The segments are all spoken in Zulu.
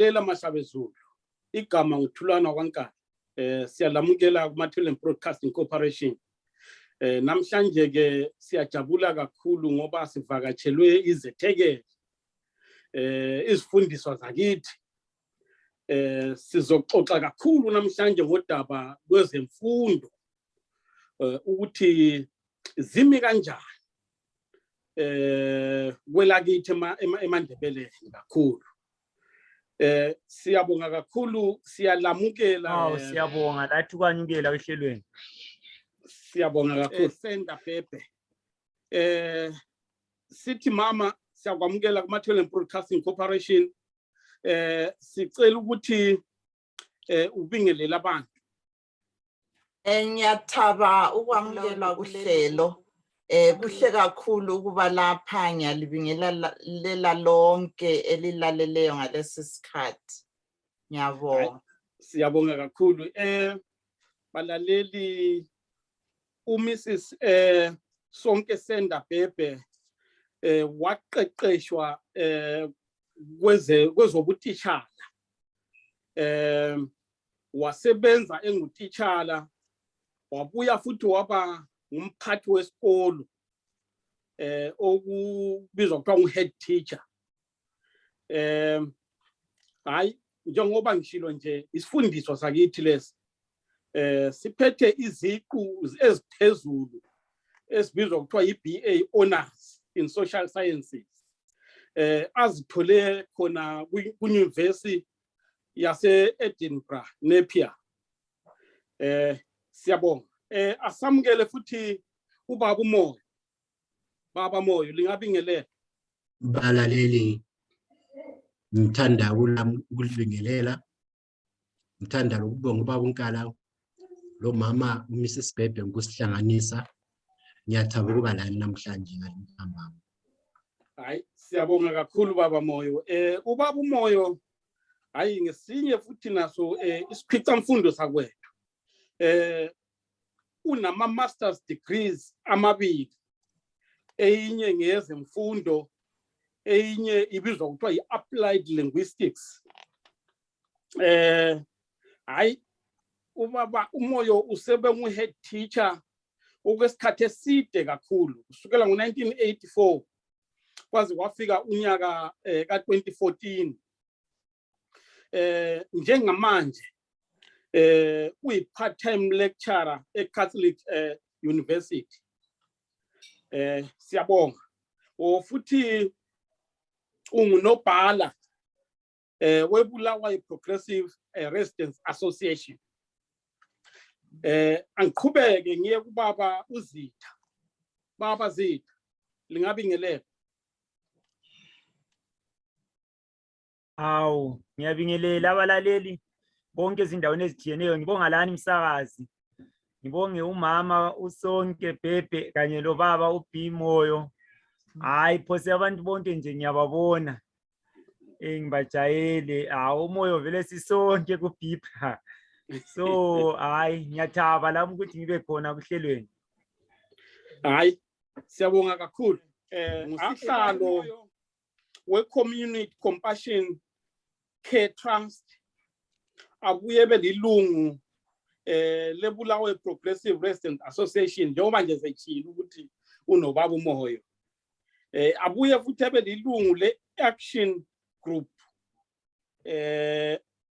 Siyabingelela Mashabezulu. Igama ngithulana kwaNkani. Siyalamukela kuMatabeleland Broadcasting Corporation. Namhlanje ke siyajabula kakhulu ngoba sivakatshelwe izethekeli. Izifundiswa zakithi. Sizoxoxa kakhulu namhlanje ngodaba lwezemfundo. Ukuthi zimi kanjani. Kwelakithi eMandebeleni kakhulu. Siyabonga kakhulu, siyalamukela. Siyabonga lathi kwanyukela ehlelweni. Siyabonga kakhulu Senda-Bhebhe. Sithi mama siyakwamukela kuMatabeleland Broadcasting Corporation. Sicela ukuthi ubingelela abantu. Ngiyathaba ukwamukela kuhlelo. Kuhle kakhulu ukuba lapha ngiyalibingelela lonke elilaleleyo ngalesi sikhathi. Ngiyabonga. Siyabonga kakhulu. Balaleli uMrs Sonke Senda-Bhebhe waqeqeshwa kwezobutitshala. Wasebenza engutitshala, wabuya futhi waba umphathi wesikolo okubizwa kuthiwa head teacher. Hayi njengoba ngishilo nje isifundiswa sakithi lesi siphethe iziqu eziphezulu esibizwa kuthiwa iBA honors in social sciences. Azithole khona kuNyuvesi yase Edinburgh Napier. Siyabonga. Asamukele futhi ubaba uMoyo. Baba Moyo lingabingelela. Balaleli ngithanda ukulibingelela. Ngithanda ukubonga ubaba uNkala lo mama uMrs Bhebhe ngokusihlanganisa. Ngiyathaba ukuba lani namhlanje ngalimbamba. Hayi siyabonga kakhulu baba Moyo. Ubaba uMoyo hayi ngesinye futhi naso isikhwicamfundo sakwethu. Unama masters degrees amabili. Eyinye ngezemfundo, eyinye ibizwa kuthiwa i-applied linguistics. Hayi ubaba uMoyo usebe head teacher okwesikhathi eside kakhulu kusukela ngo1984 kwaze kwafika unyaka ka2014. Njengamanje uyi-part-time lecturer eCatholic University. Siyabonga. Futhi ungunobhala webulawa Progressive Residents Association. Angiqhubeke ngiye kubaba uZitha. Baba Zitha lingabingelela. Awu ngiyabingelela abalaleli bonke ezindaweni ezithiyeneyo. Ngibonga lani msakazi. Ngibonge umama uSonke Bhebhe kanye lo baba uBenny Moyo. Hayi phose abantu bonke nje ngiyababona. Ngibajayele. Umoyo vele sisonke kuBhibha. So hayi ngiyathaba lami ukuthi ngibe khona kuhlelweni. Hayi siyabonga kakhulu. Ngusihlalo we-Community Compassion Care Trust. Abuye belilungu lebulawa Progressive Residents Association njengoba nje sechila ukuthi unobaba uMoyo. Abuye futhi belilungu le-Action Group.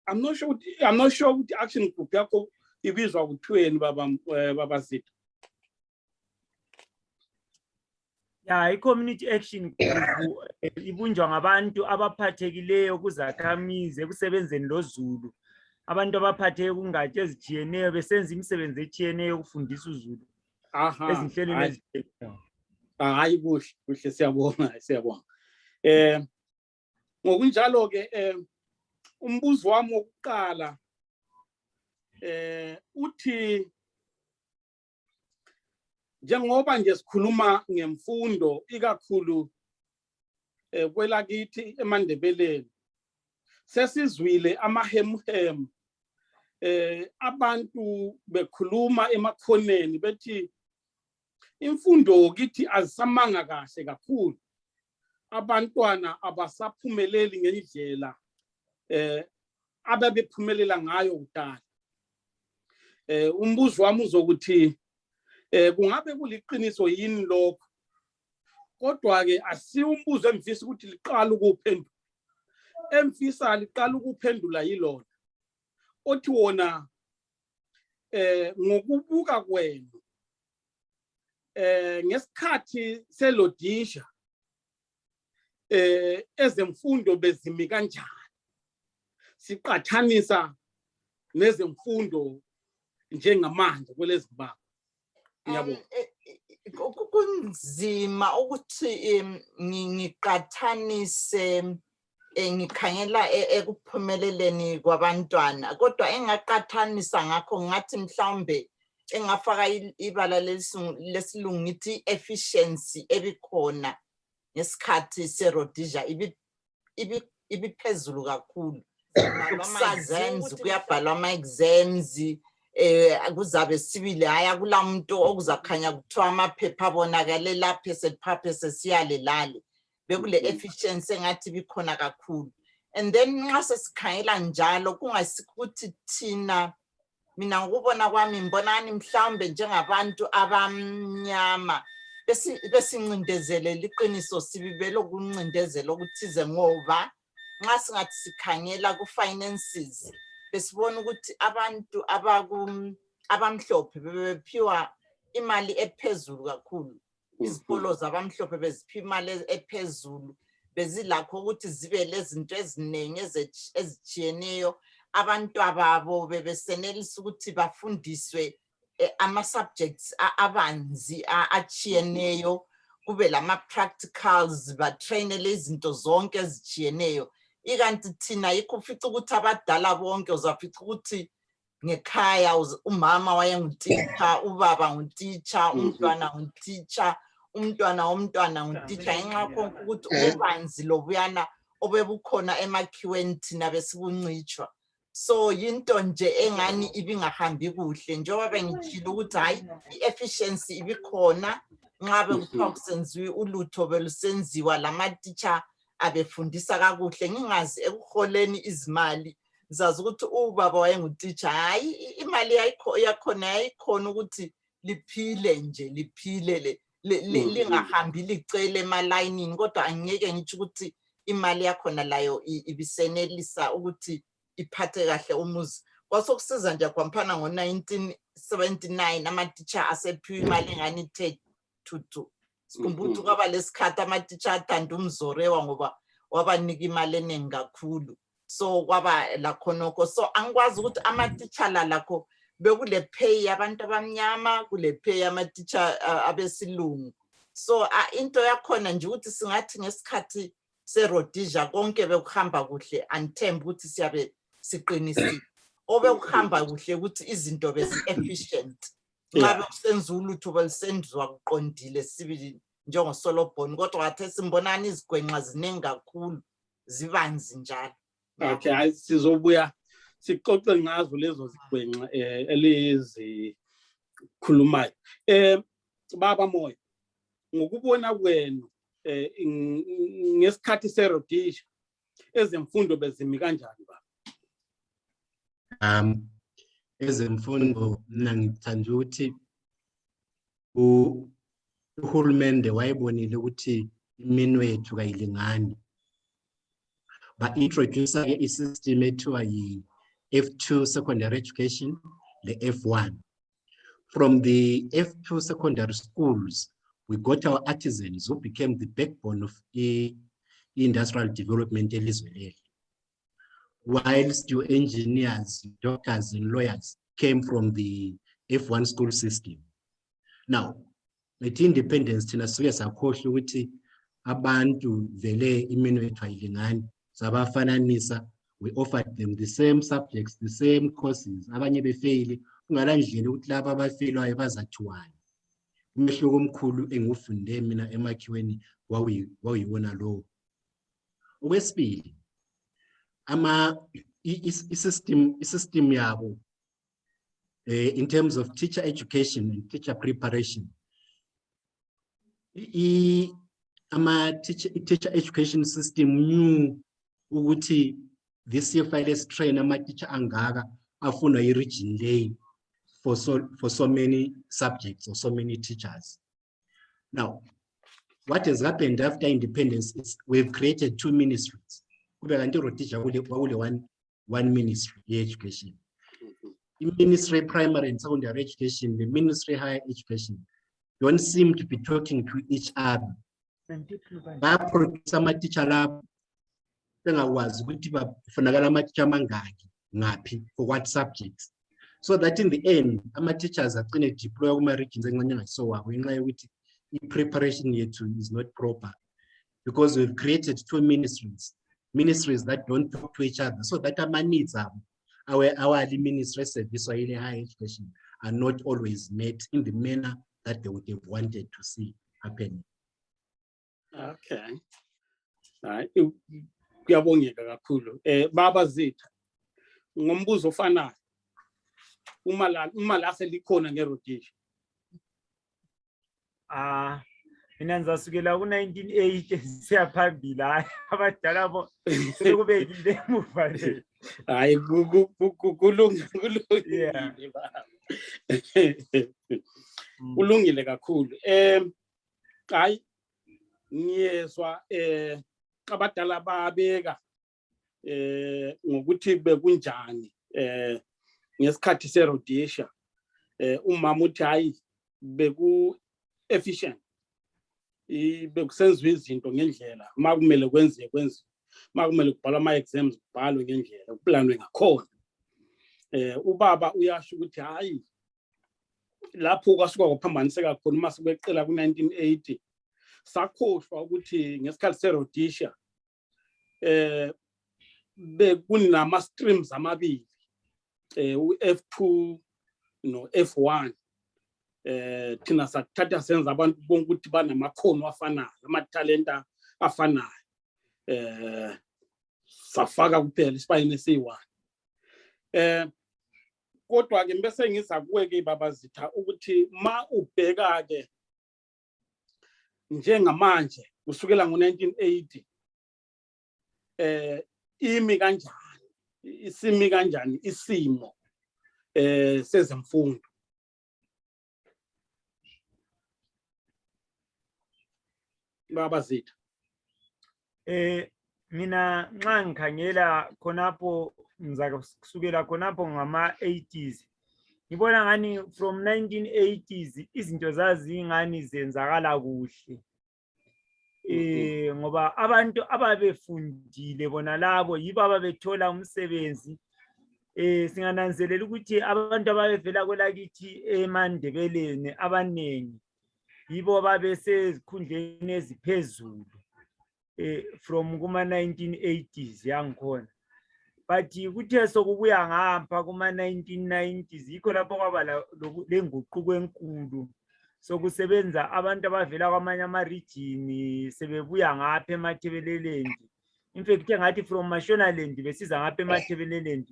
I'm not sure ukuthi Action Group yakho ibizwa kuthweni baba Zitha. I-Community Action Group ibunjwa ngabantu abaphathekileyo kuzakhamizi ekusebenzeni loZulu. Abantu abaphatheke kungatshe ezithiyeneyo besenza imisebenzi etshiyeneyo ukufundisa uZulu. Ezinhlelweni ezithile. Hayi kuhle siyabonga. Ngokunjalo ke umbuzo wami wokuqala uthi njengoba nje sikhuluma ngemfundo ikakhulu kwelakithi eMandebeleni sesizwile amahemuhemu abantu bekhuluma emakhoneni bethi imfundo kithi azisamanga kahle kakhulu. Abantwana abasaphumeleli ngendlela ababephumelela ngayo kudala. Umbuzo wami uzokuthi kungabe kuliqiniso yini lokho, kodwa ke asiwumbuzo emfisa ukuthi liqala ukuphendula. Emfisa liqala ukuphendula yilona othi wona ngokubuka kwenu ngesikhathi selodisha ezemfundo bezimi kanjani, siqathanisa nezemfundo njengamanje kulezi mbanga. Ngiyabonga. Kunzima ukuthi ngiqathanise ngikhangela ekuphumeleleni kwabantwana, kodwa engaqathanisa ngakho ngathi mhlawumbe engafaka ibala lesilungu ngithi efficiency ebikhona ngesikhathi serodisha ibiphezulu kakhulu. Kusazenzi kuyabhalwa ama-exams, kuzabe sibili haya kula muntu okuzakhanya kuthiwa amaphepha abonakale lapha esephaphe sesiyale lale. Bekule efficiency engathi bikhona kakhulu. And then nxa sesikhangela njalo kungasikuthi thina, mina ngokubona kwami mbonani mhlawumbe njengabantu abamnyama besincindezele liqiniso sibibele ukuncindezela okuthize, ngoba nxa singathi sikhangela ku-finances besibona ukuthi abantu abamhlophe bebephiwa imali ephezulu kakhulu. Izikolo zabamhlophe beziphiwa imali ephezulu, bezilakho ukuthi zibe lezinto eziningi ezitshiyeneyo. Abantwababo bebesenelisa ukuthi bafundiswe ama-subjects abanzi atshiyeneyo, kube lama-practicals, batrainele izinto zonke ezitshiyeneyo. Ikanti thina yikho ufica ukuthi abadala bonke uzafica ukuthi ngekhaya umama wayengutitsha, ubaba ngutitsha, umntwana ngutitsha, umntwana womntwana ngutitsha, ngenxa konke ukuthi ububanzi lobuyana obebukhona emakhiweni thina besikuncitshwa. So yinto nje engani ibingahambi kuhle, njengoba bengitshilo ukuthi hayi i-efficiency ibikhona nxa bekuthiwa kusenziwe ulutho belusenziwa lamatitsha abefundisa kakuhle. Ngingazi ekuholeni izimali zazi ukuthi ubaba wayengutitsha, hayi imali yakhona yayikhona ukuthi liphile nje, liphile lingahambi licele emalayinini, kodwa angeke ngitsho ukuthi imali yakhona layo ibisenelisa ukuthi iphathe kahle umuzi. Kwasokusiza nje kwampana ngo-1979 amatitsha asephiwa imali engani 32. Sikhumbula kwaba lesikhathi amatitsha athanda umzorewa ngoba wabanika imali eningi kakhulu. So kwaba lakhonokho. So angikwazi ukuthi amatitsha lakho bekule pay abantu abamnyama, kule pay amatitsha abesilungu. So into yakhona nje ukuthi singathi ngesikhathi serodisha konke bekuhamba kuhle, anthemba ukuthi siyabe siqinisile. Obekuhamba kuhle ukuthi izinto bezi-efficient. Nxa bekusenza ulutho belisenzwa kuqondile sibili njengoSolobhoni, kodwa wathi simbonani izigwenxa ziningi kakhulu zibanzi njalo. Okay, hayi sizobuya sixoxe ngazo lezo zigwenxa elizikhulumayo. Baba Moyo, ngokubona kwenu ngesikhathi serodisha ezemfundo bezimi kanjani baba? Ezemfundo mina ngithanda ukuthi uhulumende wayebonile ukuthi iminwe yethu kayilingani, ba-introduce i-system ethiwa yi-F2 secondary education, the F1. From the F2 secondary schools, we got our artisans who became the backbone of industrial development elizweni. Whilst your engineers, doctors, and lawyers came from the F1 school system. Now, with independence, thina suke sakhohlwa ukuthi abantu vele iminwe yethu ayilingani, sabafananisa. We offered them the same subjects, the same courses. Abanye befeyili, ungalandlela ukuthi laba abafeyilwayo bazathiwani. Umehluko omkhulu engiwufunde mina emakhiweni wayiwona lowo. Okwesibili, i-system yabo in terms of teacher education and teacher preparation, teacher education system knew ukuthi this year let's train ama-teacher angaka afuna i-region lay for so many subjects or so many teachers. Now, what has happened after independence is we've created 2 ministries. One ministry, education. The ministry primary and secondary education, the ministry higher education, don't seem to be talking to each other. Bayaproduce ama-teacher labo bengawazi ukuthi bafunakala ama-teacher amangaki ngaphi for what subjects, so that in the end ama-teachers agcine deploy kuma-regions encane ngaso ngenxa yokuthi i-preparation yethu is not proper, because we've created 2 ministries that don't talk to each other, so that our needs our ministry service or in higher education are not always met in the manner that they would have wanted to see happening. Okay. Right. Kuyabongeka kakhulu. Baba Zitha. Ngombuzo ofanayo. Uma la selikhona ngerotation. Mina ngizasukela ku-1980 siyaphambili hayi abadala bo sekubekile emuva le. Hayi kulungile baba. Kulungile kakhulu. Hayi ngiyezwa abadala babeka ngokuthi bekunjani ngesikhathi serhotation umama uthi hayi beku efficient bekusenziwa izinto ngendlela makumele kwenziwe makumele kubhalwa ama-exams kubhalwe ngendlela kuplanwe ngakhona. Ubaba uyasho ukuthi hayi lapho kwasuka kwaphambaniseka khona uma sekweqela ku-1980 sakhohlwa ukuthi ngesikhathi serhotation bekunama streams amabili u-F2 no F1 thina sathatha senza abantu bonke ukuthi banamakhono afanayo amatalenta afanayo safaka kuphela isibayeni esi1 kodwa ke bese ngiza kuwe ke baba Zitha ukuthi ma ubheka ke njengamanje kusukela ngo-1980 imi kanjani isimo sezemfundo. Baba Zitha. Mina nxa ngikhangela khonapho ngizakusukela khonapho ngama-80s ngibona ngani from 1980s izinto zazingani zenzakala kuhle. Ngoba abantu ababefundile bona labo yibo ababethola umsebenzi. Singananzelela ukuthi abantu ababevela kwelakithi eMandebeleni abanengi yibo babesezikhundleni eziphezulu from kuma-1980s yangikhona, but kuthe sokubuya ngapha kuma-1990s yikho lapho kwaba lenguquko enkulu sokusebenza abantu abavela kwamanye ama-region sebebuya ngapha eMatabeleland. In fact ngathi from Mashonaland besiza ngapha eMatabeleland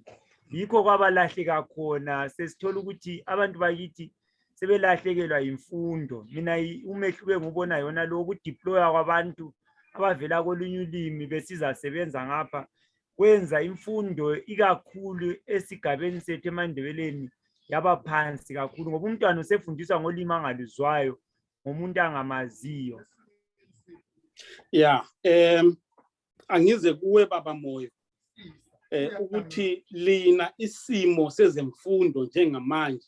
yikho kwabalahleka khona sesithola ukuthi abantu bakithi sebelahlekelwa imfundo. Mina umehluko engibona yona lo ukudeploya kwabantu abavela kolunye ulimi besiza sebenza ngapha kwenza imfundo ikakhulu esigabeni sethu eMandebeleni yaba phansi kakhulu ngoba umntwana usefundiswa ngolimi angaluzwayo ngomuntu angamaziyo. Yeah, angize kuwe baba Moyo ukuthi lina isimo sezemfundo njengamanje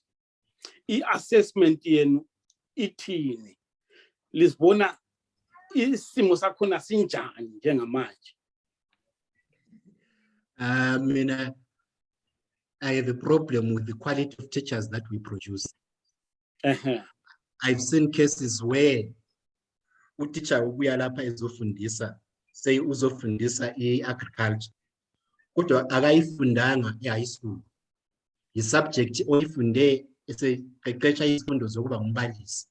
i-assessment yenu ithini, lisibona isimo sakhona sinjani njengamanje? Mina I have a problem with the quality of teachers that we produce. I've seen cases where uteacher ubuya lapha ezofundisa, say uzofundisa i-agriculture kodwa akayifundanga e-high school. I-subject oyifunde eseqeqesha izifundo zokuba ngumbalisi.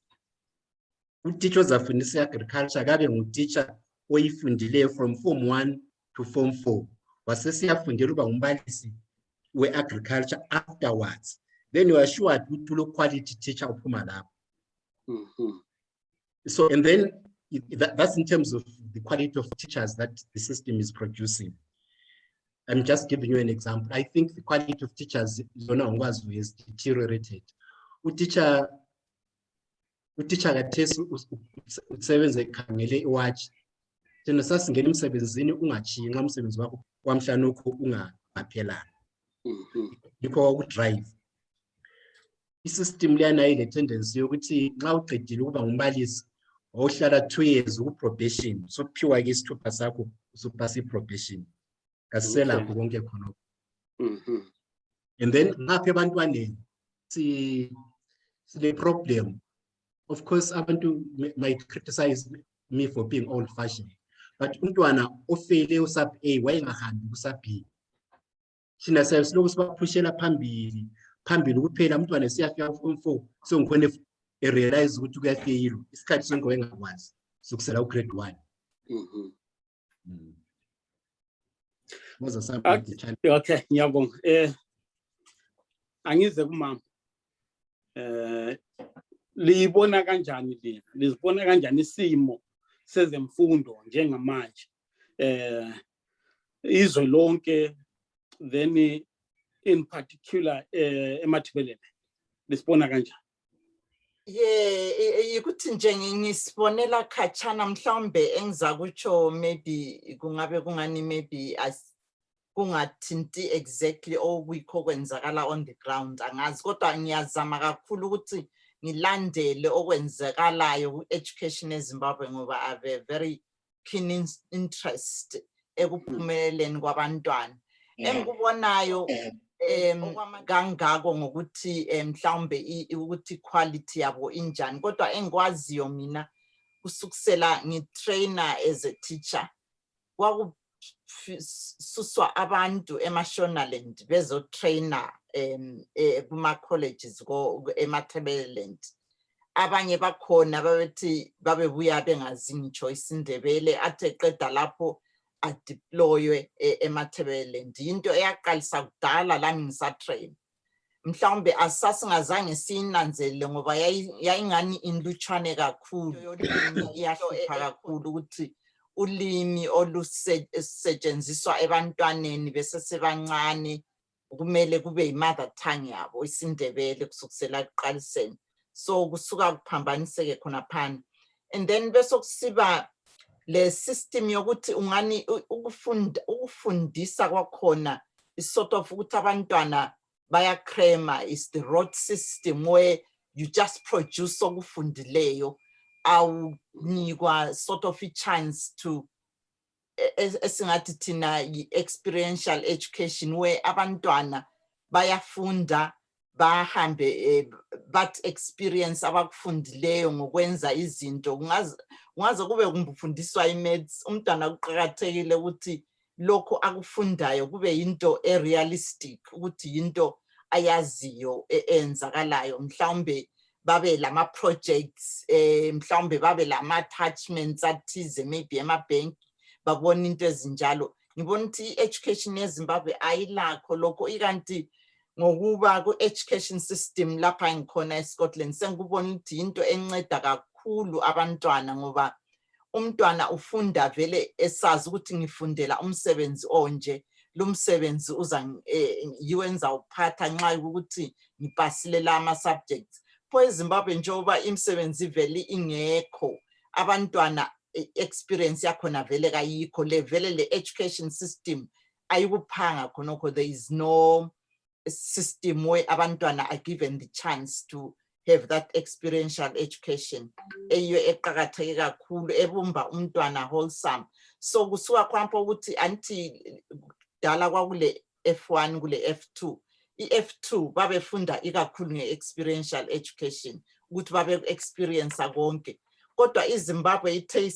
Uteacher ozafundisa i-agriculture akabe nguteacher oyifundileyo from form 1 to form 4 wasesiyafundela ukuba ngumbalisi we-agriculture afterwards, then you are sure to look quality teacher uphuma lapho. So and then that's in terms of the quality of teachers that the system is producing. I'm just giving you an example. I think the quality of teachers has deteriorated. Teacher kathesi usebenza ekhangele iwatch. Thina sasingena emsebenzini ungachiyi nxa umsebenzi wakho wamhlanokho ungaphelanga. Yikho ukudrive. Isystem liyana ile tendency yokuthi nxa uqedile ukuba ngumbalisi awuhlala 2 years ukuprobation sokuphiwa ke isithupha sakho usupasa iprobation. Kaselapho konke khona. And then ngapha ebantwaneni the problem. Of course, abantu might criticize me for being old-fashioned, but umntwana ofele usub A wayengahambi kusub B. Thina silokhu sibaphushela phambili kuphela umntwana esiyafika form 4 so ngikhona realize ukuthi kuyafeyila isikhathi sonke wayengakwazi sokusela grade 1. Okay, ngiyabonga. Angize kumama. Libona kanjani lina? Lizibona kanjani isimo sezemfundo njengamanje? Izwe lonke, then in particular eMatabeleland. Lisibona kanjani? Ukuthi nje ngisibonela khatshana mhlawumbe engizakutsho maybe kungabe kungani maybe kungathinti exactly okuyikho kwenzakala on the ground angazi kodwa ngiyazama kakhulu ukuthi ngilandele okwenzakalayo ku-education eZimbabwe ngoba I have a very keen interest ekuphumeleleni kwabantwana. Engikubonayo kangako ngokuthi mhlawumbe ukuthi quality yabo injani kodwa engikwaziyo mina kusukusela ngitrainer as a teacher kwakususwa abantu eMashonaland bezotrainer kuma colleges eMatabeleland. Abanye bakhona babethi babebuya bengazi ngitsho isiNdebele athe qeda lapho adeploywe eMatabeleland. Into eyaqalisa kudala lami ngisatrain. Mhlawumbe asasingazange sinanzelele ngoba yayingani inlutshwane kakhulu. Iyahlupha kakhulu ukuthi ulimi olusetshenziswa ebantwaneni besesebancane kumele kube yimother tongue yabo isiNdebele kusukisela ekuqaliseni. So kusuka kuphambaniseke khona phana. And then bese kusiba le system yokuthi ungani ukufundisa kwakhona is sort of ukuthi abantwana bayacrema is the rote system where you just produce okufundileyo awunikwa sort of a chance to esingathi thina experiential education where abantwana bayafunda bahambe but experience abakufundileyo ngokwenza izinto ungaze kube kumfundiswa imaths umntwana kuqhakathekile ukuthi lokho akufundayo kube into realistic ukuthi into ayaziyo enzakalayo mhlawumbe babe lama projects mhlawumbe babe lama attachments athize maybe emabank babona into ezinjalo. Ngibona ukuthi education eZimbabwe ayilakho lokho ikanti ngokuba ku education system lapha ngikhona eScotland sengikubona ukuthi into enceda kakhulu abantwana ngoba umntwana ufunda vele esazi ukuthi ngifundela umsebenzi onje lo msebenzi uza yiwenza uphatha nxa ukuthi ngipasile lama subjects. Po eZimbabwe njengoba imisebenzi vele ingekho abantwana experience yakhona vele kayikho le vele le education system ayikuphanga khonokho. There is no system where abantwana are given the chance to have that experiential education eyo eqhakatheke kakhulu ebumba umntwana wholesome. So kusuka kwampo ukuthi anti dala kwakule F1 kule F2 iF2 babefunda ikakhulu nge-experiential education ukuthi babe experience konke kodwa iZimbabwe ithe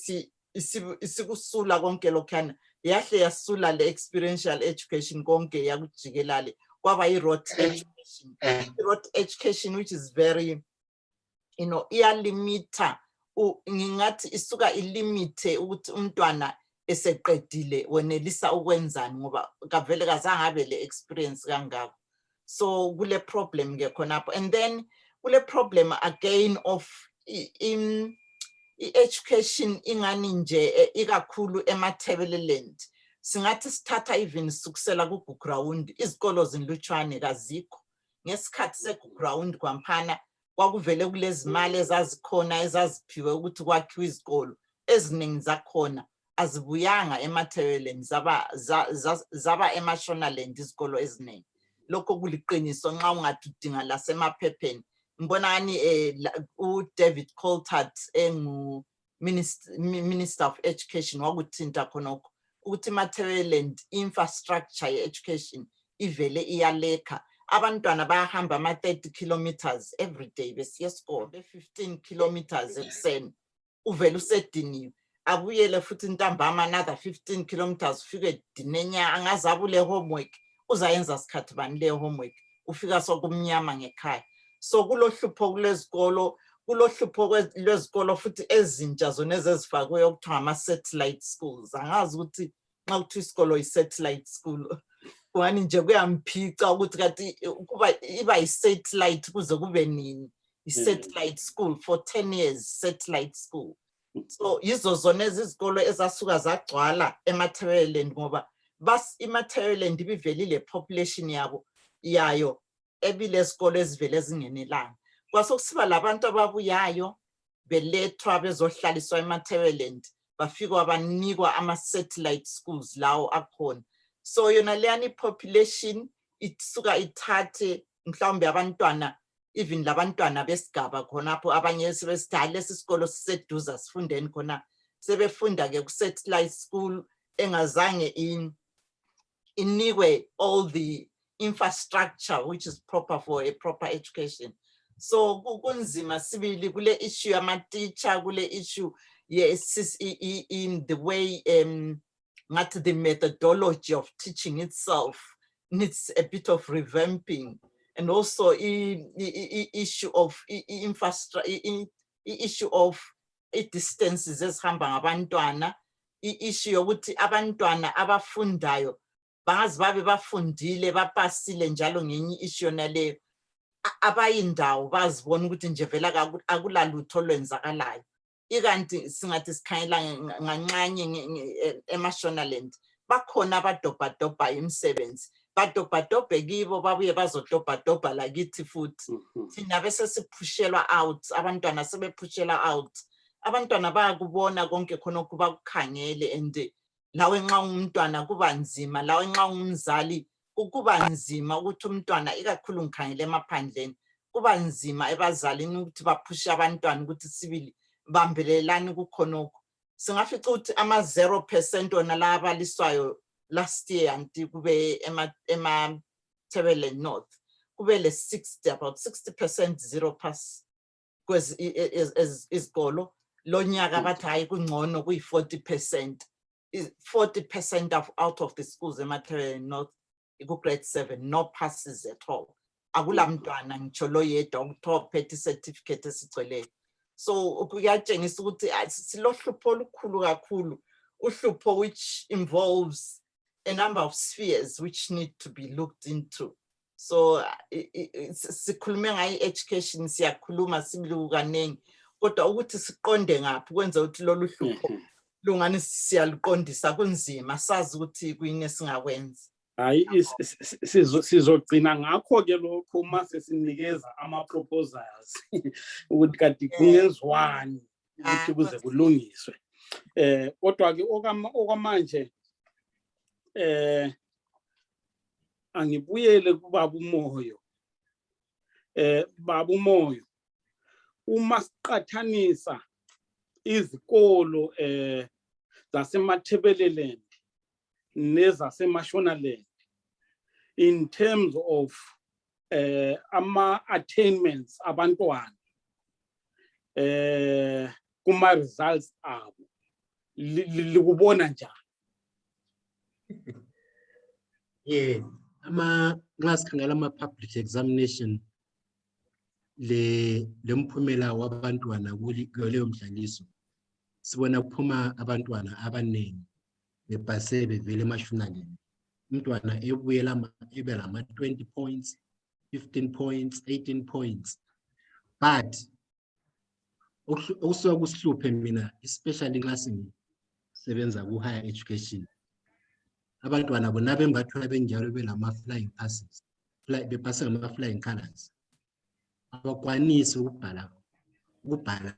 isikusula konke lokhana yahle yasula le experiential education konke yakujikelale kwaba i-rote education. Rote education which is very iyalimita ngingathi isuka ilimite ukuthi umntwana eseqedile wenelisa ukwenzani ngoba kavele kazangabe le experience kangako. So kule problem ke khonapho and then kule problem again of education ingani nje ikakhulu eMatabeleland singathi sithatha even sukusela ku ground izikolo zinlutshwane kazikho ngesikhathi se ground kwampana kwakuvele kulezi mali ezazikhona ezaziphiwe ukuthi kwakhiwe izikolo eziningi zakhona azibuyanga eMatabeleland zaba eMashonaland izikolo eziningi lokho kuliqiniso nxa ungathi udinga lasemaphepheni ngibonani uDavid Coltart engu Minister of Education wakuthinta khonokho ukuthi Matabeleland infrastructure ye-education ivele iyalekha abantwana bayahamba ama 30 kilometers every day besiya esikolo 15 kilometers ekuseni uvele usediniwe abuyele futhi ntambama another 15 kilometers ufike dinenya angazabule homework uzayenza sikhathi bani le homework ufika sokumnyama ngekhaya so kulohlupho kulezikolo kulohlupho lwezikolo futhi ezintsha zona ezifakwe okuthiwa ama satellite schools angazi ukuthi nxa kuthi isikolo yi satellite school wani nje kuyamphica ukuthi kathi kuba iba yi satellite kuze kube nini i satellite school for 10 years satellite school so yizo zona izikolo ezasuka zagcwala eMatabeleland ngoba bas iMatabeleland ibivelile population yayo ebile isikolo ezivele zingenelanga kwasokusiba labantu ababuyayo belethwa bezohlaliswa eMatabeleland bafika abanikwa ama satellite schools lawo akhona so yona leyani population isuka ithathe mhlawumbe abantwana even labantwana besigaba khonapho abanye sebesithatha lesisikolo siseduza sifundeni khona sebefunda ke ku satellite school engazange inikwe all the infrastructure which is proper for a proper education so kunzima sibili kule issue yama teacher kule issue yes in the way not the methodology of teaching itself needs a bit of revamping and also issue of infrastructure issue of distances ezihamba ngabantwana issue yokuthi abantwana abafundayo bazi babe bafundile bapasile njalo ngenye issue nale abayindawo bazibona ukuthi nje vela akulalutho olwenzakalayo ikanti singathi sikhanyela nganxanye eMashonaland bakhona abadobhadobha imisebenzi badobhadobhe kibo babuye bazodobhadobha lakithi futhi thina bese siphushelwa out abantwana sebephushela out abantwana bayakubona konke khonokho bakukhangele and lawe nxa umntwana kuba nzima lawe nxa umzali kuba nzima ukuthi umntwana ikakhulu ngikhangele emaphandleni kuba nzima ebazalini ukuthi baphushe abantwana ukuthi sibili bambelelani kukhonokho singafica ukuthi ama 0% ona la abaliswayo last year anti kube Matabeleland North kube le 60 about 60% zero pass kwezi izikolo lo nyaka bathi hayi kungcono kuyi 40% 40% out of the schools eMatabeleland North iku grade 7 no passes at all akula mntwana ngitsho lo yedwa ukutophethe certificate esigcweleyo so kuyatshengisa ukuthi silohlupho olukhulu kakhulu uhlupho which involves a number of spheres which need to be looked into so sikhulume ngayi education siyakhuluma sibili kanengi kodwa ukuthi siqonde ngaphi kwenza ukuthi lolu hlupho lungani siyaliqondisa kunzima sazi ukuthi kuyini singakwenza hayi sizogcina ngakho ke lokho uma sesinikeza ama proposals ukuthi kanti kungenziwani ukuthi kuze kulungiswe kodwa ke okwamanje angibuyele kubaba uMoyo baba uMoyo uma siqathanisa izikolo zasematabeleland nezaseMashonaland in terms of ama attainments abantwana kuma results abo likubona njani nxa sikhangela ama public examination lemphumela wabantwana kuleyo mdlaliso sibona kuphuma abantwana abanengi bepase bevele eMashonaland umntwana ebuyela ebelama 20 points 15 points 18 points but okusuka kusihluphe mina especially nxa singisebenza ku higher education abantwana bona bembathwa benjalo belama flying passes bepase ngama flying colors abakwanisi ukubhala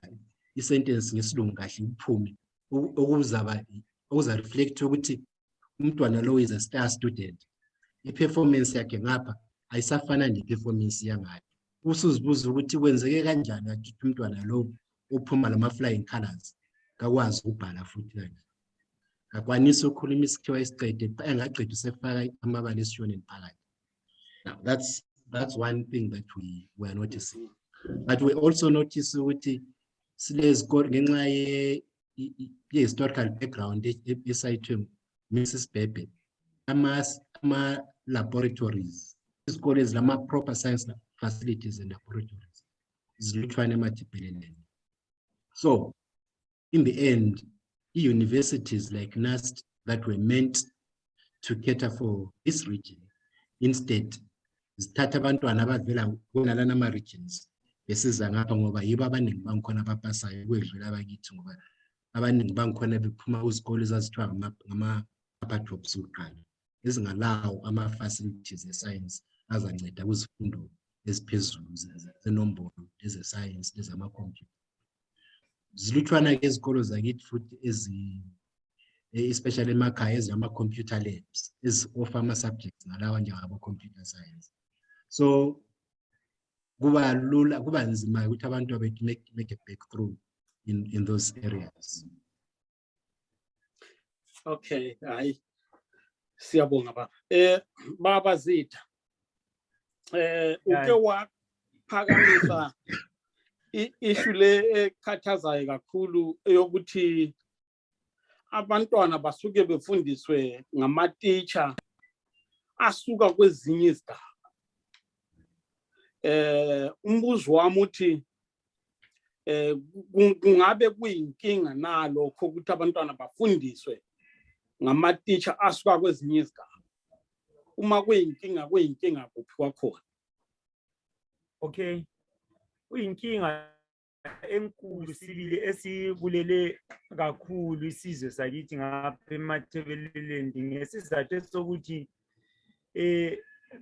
isentence ngesilungu kahle iphume okuza reflect ukuthi umntwana lo is a star student iperformance yakhe ngapha ayisafana neperformance yangapha usuzibuza ukuthi kwenzeke kanjani ukuthi umntwana lo uphuma lama flying colors kakwazi ukubhala futhi kanje akwanisa ukukhuluma isikhiwa esiqede engaqedwe sefaka amabala esishoneni phakathi. Now that's one thing that we are noticing, but we also notice ukuthi silezikole ngenxa ye historical background esayithwe Mrs Bhebhe ama laboratories izikole ezilama proper science facilities and laboratories zilutshwane eMatabeleland. So in the end, universities like NUST that were meant to cater for this region instead zithatha abantwana abavela kunalana ama regions besiza ngapha ngoba yibo abaningi bangikhona abapasayo kwedlula abakithi ngoba abaningi bangikhona bephuma kuzikole ezazithiwa ngama upper drops uqala ezingalawo ama facilities e-science azanceda kuzifundo eziphezulu zenombolo eze-science lezama computer. Zilutshwana ke izikolo zakithi futhi especially emakhaya ezama computer labs offer ama subjects ngalawa njengabo computer science. So kuba lula kuba nzima ukuthi abantu abethu make a breakthrough in those areas. Okay, hayi siyabonga baba. Baba Zitha uke waphakamisa issue le ekhathazayo kakhulu eyokuthi abantwana basuke befundiswe ngama teacher asuka kwezinye izigaba. Umbuzo wami uthi kungabe kuyinkinga nalokho ukuthi abantwana bafundiswe ngama teacher asuka kwezinye izigaba. Uma kuyinkinga kuphi kwakhona? Okay. Kuyinkinga enkulu sibili esibulele kakhulu isizwe sakithi ngapha eMatabeleland ngesizathu sokuthi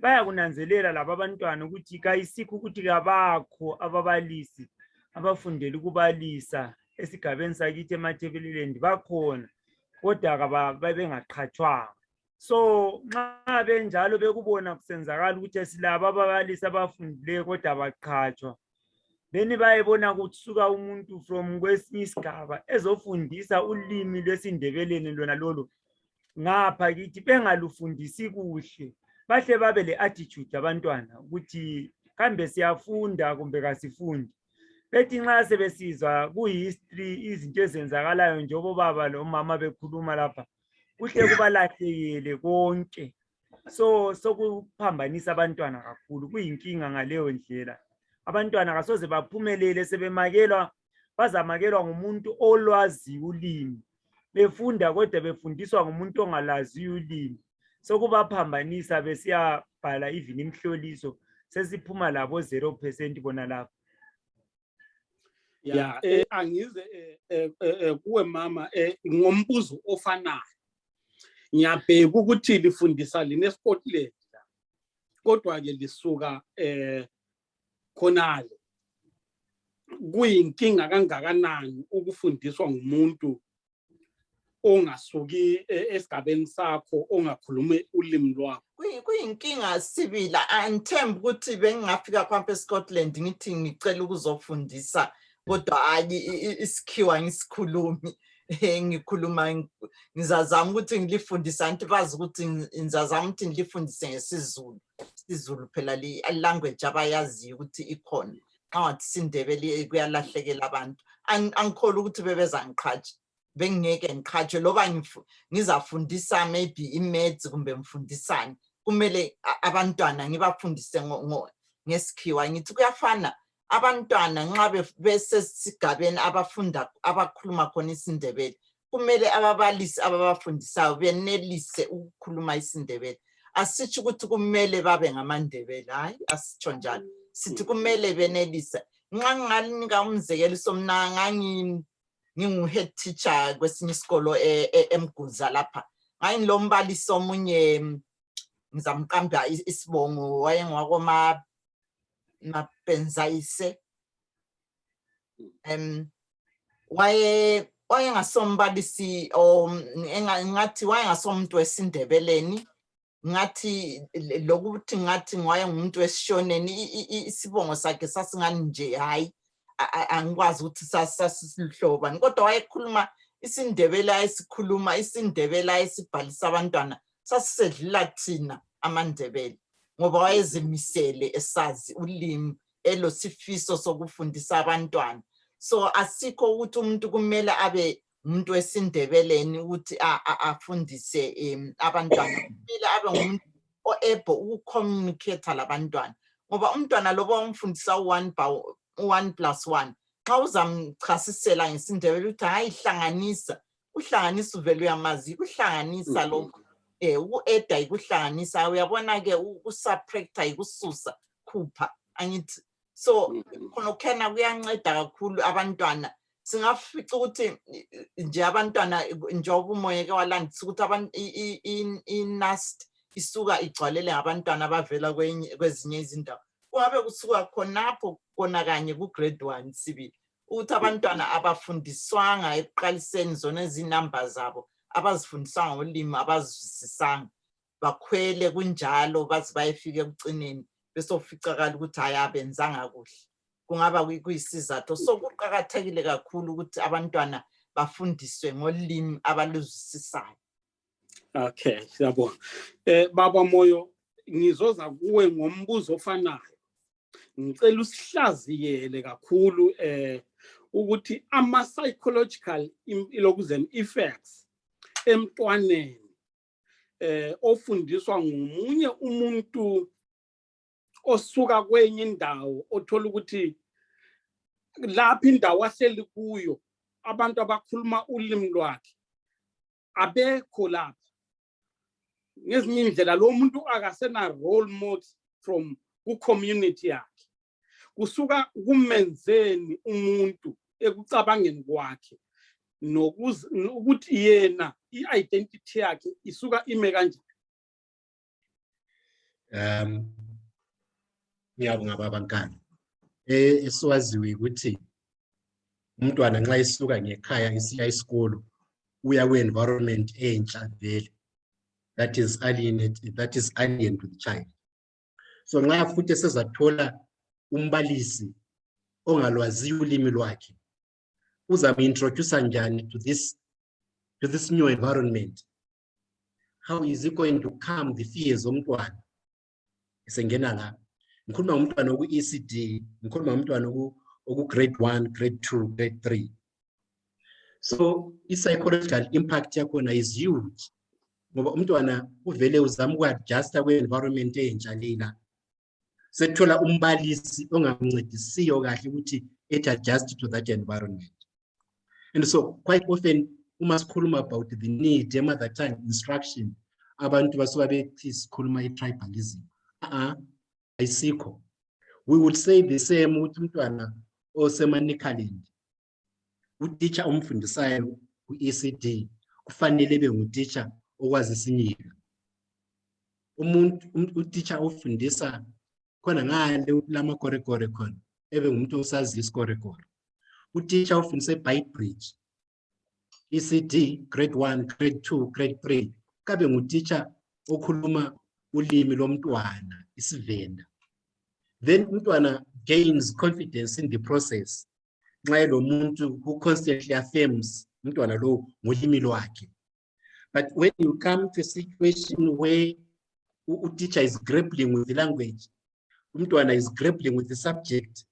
bayakunanzelela laba abantwana ukuthi kayisikho ukuthi kabakho ababalisi abafundela ukubalisa esigabeni sakithi eMatabeleland bakhona kodwa bengaqhatshwanga. So nxa benjalo bekubona kusenzakala ukuthi silaba ababalisi abafundileyo kodwa baqhatshwa, then bayebona kusuka umuntu from kwesinye isigaba ezofundisa ulimi lwesindebeleni lona lolo ngapha kithi bengalufundisi kuhle. Bahle babe le attitude abantwana ukuthi kambe siyafunda kumbe kasifundi. Bethi nxa sebesizwa ku-history izinto ezenzakalayo njengoba baba lomama bekhuluma lapha kuhle kubalahlekele konke. So sokuphambanisa abantwana kakhulu, kuyinkinga ngaleyo ndlela. Abantwana kasoze baphumelele sebemakelwa bazamakelwa ngumuntu olwazi ulimi. Befunda kodwa befundiswa ngumuntu ongalazi ulimi. Sokubaphambanisa besiyabhala even imhloliso sesiphuma labo 0% bona lapha. Yeah, angize kuwe mama ngombuzo ofanayo. Ngiyabheka ukuthi lifundisa lini eScotland kodwa ke lisuka khonale. Kuyinkinga kangakanani ukufundiswa ngumuntu ongasuki esigabeni sakho ongakhuluma ulimi lwakho? Kuyinkinga sibila. Angithembi ukuthi bengingafika kwampa eScotland ngithi ngicela ukuzofundisa kodwa hayi isikhiwa ngisikhulumi. Ngikhuluma ngizazama ukuthi ngilifundisa anti bazi ukuthi ngizazama ukuthi ngilifundise ngesizulu. Isizulu phela li language abayaziyo ukuthi ikhona. Xa wathi sindebele kuyalahlekela abantu. Angikholwa ukuthi bebeza ngiqhatshe. Bengeke ngiqhatshe loba ngizafundisa maybe imaths kumbe mfundisani. Kumele abantwana ngibafundise ngesikhiwa. Ngithi kuyafana abantwana nxa besesigabeni abafunda abakhuluma khona isindebele kumele ababalisi ababafundisayo benelise ukukhuluma isindebele. Asitsho ukuthi kumele babe ngamandebele, hayi asitsho njalo. Sithi kumele benelise. Nxa ngalinika umzekeliso mina ngingu head teacher kwesinye isikolo eMguza lapha. ngayingilombalisi omunye ngizamqamba isibongo wayengwakoma mapenzayise wayengasombalisi ngathi wayengasomuntu wesindebeleni ngathi lokuthi ngathi wayengumuntu wesishoneni isibongo sakhe sasingani nje hayi angikwazi ukuthi sasihloba kodwa wayekhuluma isindebela esikhuluma isindebela esibhalisa abantwana sasisedlula thina amandebele ngoba wayezimisele esazi ulimi elosifiso sokufundisa abantwana so asikho ukuthi umuntu kumele abe umuntu wesindebeleni ukuthi afundise abantwana kumele abe umuntu oable ukucommunicate labantwana ngoba umntwana loba umfundisa 1+1 xa uzamchasisela ngesindebele uthi hayi hlanganisa uhlanganisa uvele uyamazi ukuhlanganisa lokho uku-eda ikuhlanganisa uyabona ke ukusubtracta ikususa khupha angithi so khona kuyanceda kakhulu abantwana singafica ukuthi nje abantwana njengoba umoya ke walandisa ukuthi i-nast isuka igcwalele abantwana abavela kwezinye izindawo kungabe kusuka khonapho kona kanye ku-grade 1 sibili ukuthi abantwana abafundiswanga ekuqaliseni zona ezinamba zabo abazifundisanga ngolimi abazizwisisanga bakhwele kunjalo baze bayefika ekucineni besoficakala ukuthi hayi abenzanga kuhle kungaba kuyisizathu so kuqakathekile kakhulu ukuthi abantwana bafundiswe ngolimi abaluzwisisayo. Okay, siyabonga. Baba Moyo ngizoza kuwe ngombuzo ofanayo. Ngicela usihlaziyele kakhulu ukuthi ama psychological effects emntwaneni ofundiswa ngomunye umuntu osuka kwenye indawo othola ukuthi lapha indawo ahleli kuyo abantu abakhuluma ulimi lwakhe abekho lapha ngezinye indlela lo muntu akasena role model from ku community yakhe kusuka kumenzeni umuntu ekucabangeni kwakhe nokuthi yena i-identity yakhe isuka ime kanjani. Ngiyabonga babankani. Esiwaziwe ukuthi umntwana nxa isuka ngekhaya isiya esikolo uya kwi-environment entsha vele that is alien to the child. So nxa futhi esezathola umbalisi ongalwaziyo ulimi lwakhe uzamintroduce njani to this new environment? How is he going to calm the fears omntwana esengena la? Ngikhuluma ngomntwana oku-ECD, ngikhuluma ngomntwana oku-grade 1, grade 2, grade 3. So i-psychological impact yakhona is huge ngoba umntwana uvele uzama uku-adjusta kwe-environment entsha lena sethola umbalisi ongamncedisiyo kahle ukuthi adjust to that environment. And so quite often uma sikhuluma about the need mother tongue instruction abantu basuka bethi sikhuluma i-tribalism. Ayisikho. We would say the same ukuthi umntwana osemanikaland utitsha omfundisayo ku-ECD kufanele ebe ngutitsha okwazi isinyika. Utitsha ofundisa khona ngale lamakorekore khona ebe ngumuntu osazi isikorekore. Utitsha ofundisa eBytebridge ECD grade 1, grade 2, grade 3 kabe ngutitsha okhuluma ulimi lomntwana isivenda. Then umntwana gains confidence in the process nxa lo muntu who constantly affirms umntwana lo ngolimi lwakhe. But when you come to a situation where a teacher is grappling with the language, umntwana is grappling with the subject,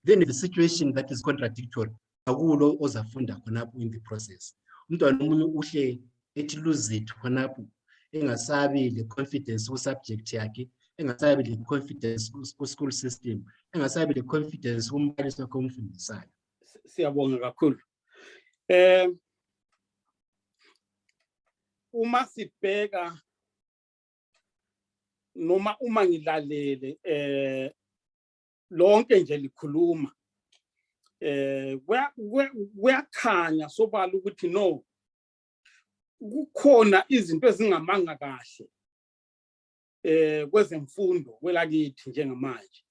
then the situation that is contradictory akulo ozafunda khonapho in the process. Umntwana omunye uhle ethi luzitha khonapho engasabi le confidence ku subject yakhe, engasabi le confidence ku school system, engasabi le confidence kumbalisi wakhe omfundisayo. Siyabonga kakhulu. Uma sibheka noma uma ngilalele lonke nje likhuluma kuyakhanya sobala ukuthi no kukhona izinto ezingamanga kahle kwezemfundo kwelakithi njengamanje.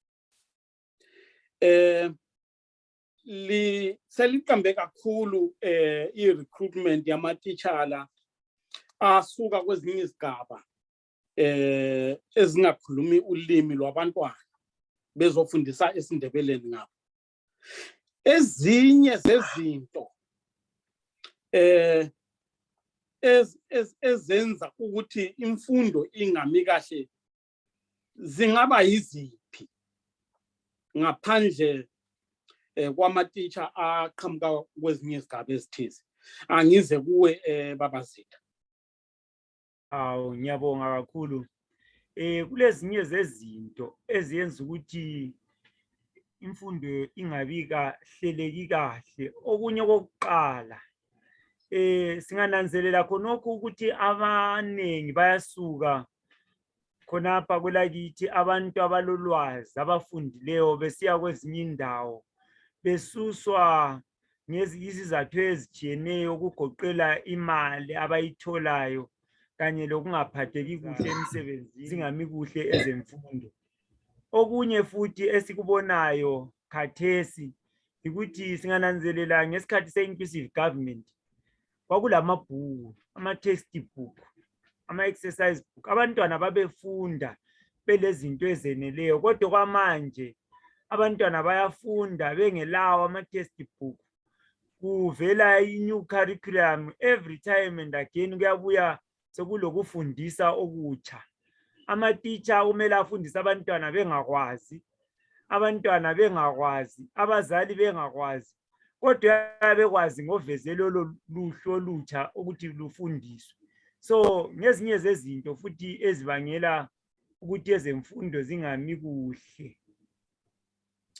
Seliqambe kakhulu i-recruitment yamatitshala asuka kwezinye izigaba ezingakhulumi ulimi lwabantwana bezofundisa esiNdebeleni ngabo. Ezinye zezinto ezenza ukuthi imfundo ingami kahle zingaba yiziphi ngaphandle kwamatitsha aqhamuka kwezinye izigaba ezithize. Angize kuwe baba Zitha. Awu, ngiyabonga kakhulu. Kulezinye zezinto eziyenza ukuthi imfundo ingabi kahleleki kahle. Okunye kokuqala singananzelela khonokho ukuthi abanengi bayasuka khonapha kwelakithi, abantu abalolwazi abafundileyo besiya kwezinye indawo besuswa ngezizathu ezitshiyeneyo ukugoqela imali abayitholayo kanye lokungaphatheki kuhle emsebenzini, zingami kuhle ezemfundo. Okunye futhi esikubonayo khathesi ukuthi singananzelela ngesikhathi se-inclusive government kwakulamabhuku, ama-textbook, ama-exercise book. Abantwana babefunda belezinto ezeneleyo, kodwa kwamanje abantwana bayafunda bengelawo ama-textbook. Kuvela i-new curriculum every time and again, kuyabuya sekulokufundisa okutsha. Amatitsha kumele afundise abantwana bengakwazi, abazali bengakwazi, kodwa bekwazi ngovezelo luhlu olutsha ukuthi lufundiswe. So ngezinye zezinto futhi ezibangela ukuthi ezemfundo zingami kuhle.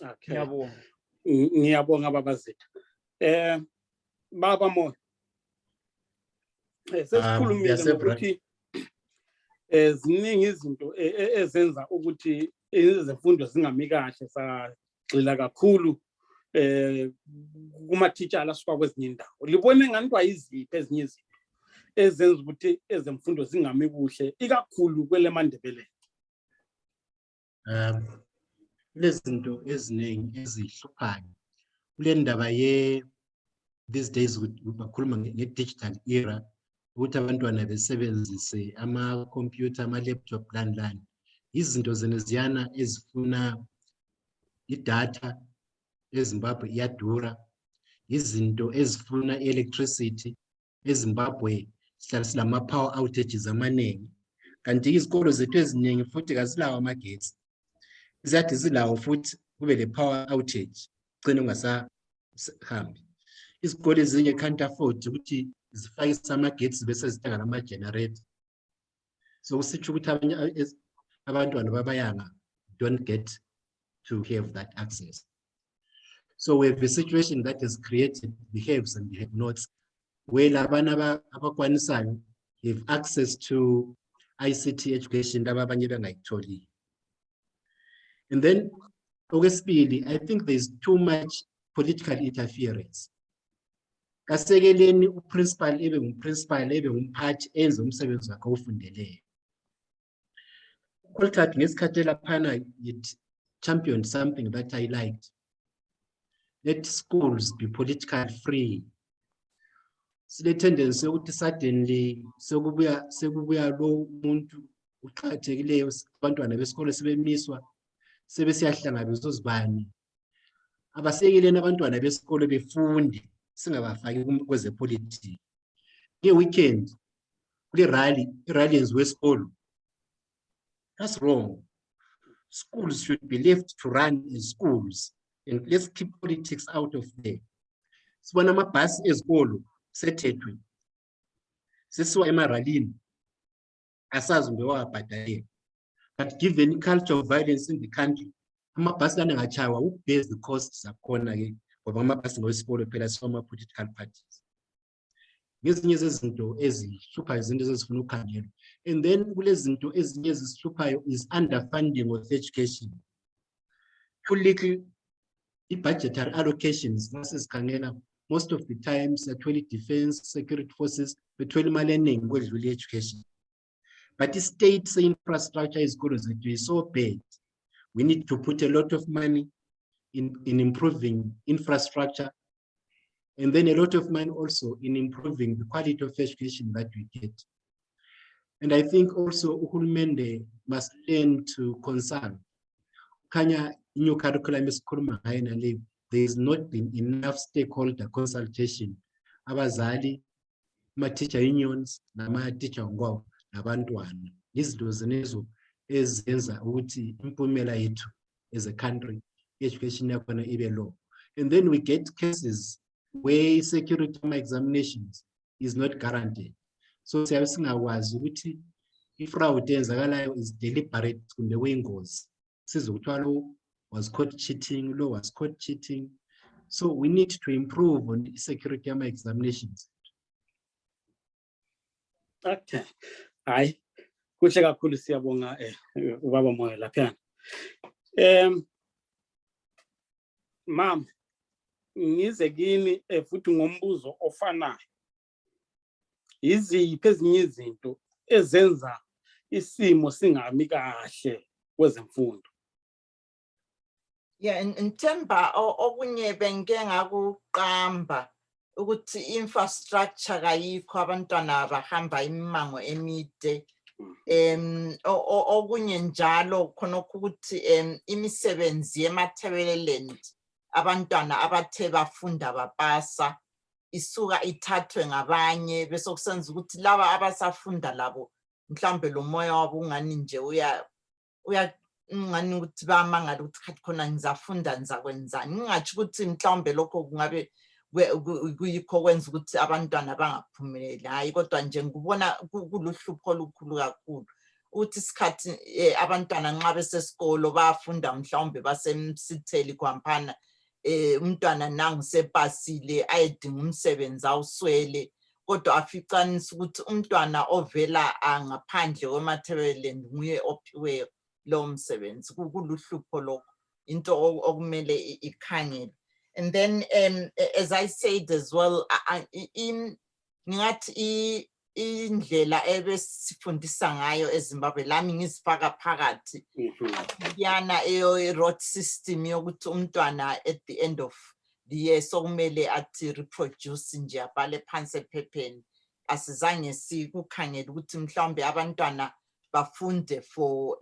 Okay. Ngiyabonga. Ngiyabonga baba Zitha. Baba Moyo. Sesikhulumile ukuthi ziningi izinto ezenza ukuthi ezemfundo zingami kahle, sagxila kakhulu kumatitshala asuka kwezinye indawo. Libone ngani yiziphi ezinye izinto ezenza ukuthi ezemfundo zingami kuhle ikakhulu kwele Mandebeleni? Kulezinto eziningi ezihluphayo kule ndaba these days bakhuluma nge-digital era, ukuthi abantwana besebenzise ama-computer, ama-laptop lani. Izinto zeneziyana ezifuna idatha eZimbabwe iyadura, izinto ezifuna i-electricity eZimbabwe sihlala silama-power outages amaningi, kanti izikolo zethu eziningi futhi kazilawo amagetsi. Izathi zilawo futhi kube le-power outage, gcine ungasahambi. Izikolo ezinye can't afford ukuthi zifakise amagetsi bese zithenga nama-generator. So kusitsho ukuthi abantwana babayanga don't get to have that access. So we have a situation that has created the haves and the have-nots, where labana abakwanisayo have access to ICT education abanye bengayitholi. And then okwesibili, I think there's too much political interference. Kasekeleni uprincipal ebe ngumprincipal ebe ngumphathi enze umsebenzi wakhe ofundeleyo. Kolthat ngesikhathi laphana it championed something that I liked. Let schools be political free. Sile tendency ukuthi suddenly sekubuya lo umuntu uqhathekileyo, abantwana besikole sebemiswa sebesiyahlangabezwa zibani. Abasekeleni abantwana besikole befunde singabafaki kwezepolitiki. Nge-weekend kule rally yenziwe esikolo. That's wrong. Schools should be left to run as schools, and let's keep politics out of there. Sibona amabhasi ezikolo sethethwe, sesiwa emaralini, asazi mbe wabhadalela. But given the culture of violence in the country, amabhasi lana ngachawa ukubase the costs zakhona ke, ngoba amabhasi ngowesikolo phela soma political parties. Ngezinye zezinto ezihluphayo izinto ezifuna ukukhangelwa. And then kulezinto ezinye ezihluphayo is underfunding of education. Too little budgetary allocations masesikhangela most of the times atwele defense security forces betwele malening kwedlula education. But the state's infrastructure is good as it is so bad. We need to put a lot of money in improving infrastructure, and then a lot of money also in improving the quality of education that we get. And I think also uhulumende must learn to consult. Kanya new curriculum is there has not been enough stakeholder consultation. Abazali, ma-teacher unions, nama-teacher ngwawo, nabantwana. Izinto zenezo ezenza ukuthi impumela yethu as a country, education yakhona ibe low. And then we get cases where security examinations is not guaranteed. So siyabe singakwazi ukuthi ifraud eyenzakalayo is deliberate kumbe kuyingozi. Sizokuthiwa lo was caught cheating, lo was caught cheating. So we need to improve on the security examinations. Okay. Hayi. Kuhle kakhulu siyabonga ubaba Moyo lapha. Mama, ngize kini futhi ngombuzo ofanayo. Iziphi ezinye izinto ezenza isimo singami kahle kwezemfundo? Yeah, Nthemba okunye benge ngakuqamba ukuthi infrastructure kayikho, abantwana bahamba imango emide. Okunye njalo khona ukuthi imisebenzi yeMatabeleland abantwana abathe bafunda bapasa isuka ithathwe ngabanye bese kusenza ukuthi laba abasafunda labo mhlambe lo moya wabo ungani nje uya ngani ukuthi bamangala ukuthi khathi khona ngizafunda ngizakwenzani, ngingathi ukuthi mhlambe lokho kungabe kuyikho kwenza ukuthi abantwana bangaphumeleli. Hayi, kodwa nje ngibona kuluhlupho olukhulu kakhulu ukuthi isikhathi abantwana nxa besesikolo bafunda mhlawumbe basemsitheli kwampana umntwana nangu sepasile ayedinga umsebenzi awuswele, kodwa aficanisa ukuthi umntwana ovela ngaphandle kweMatabeleland nguye ophiweyo lo msebenzi. Kuluhlupho lokho, into okumele ikhangele. And then as I said as well, ngingathi indlela ebesifundisa ngayo eZimbabwe lami ngizifaka phakathi yana road system yokuthi umntwana at the end of the year sokumele athi reproduce nje abhale phansi ephepheni. Asizange sikukhangela ukuthi mhlawumbe abantwana bafunde for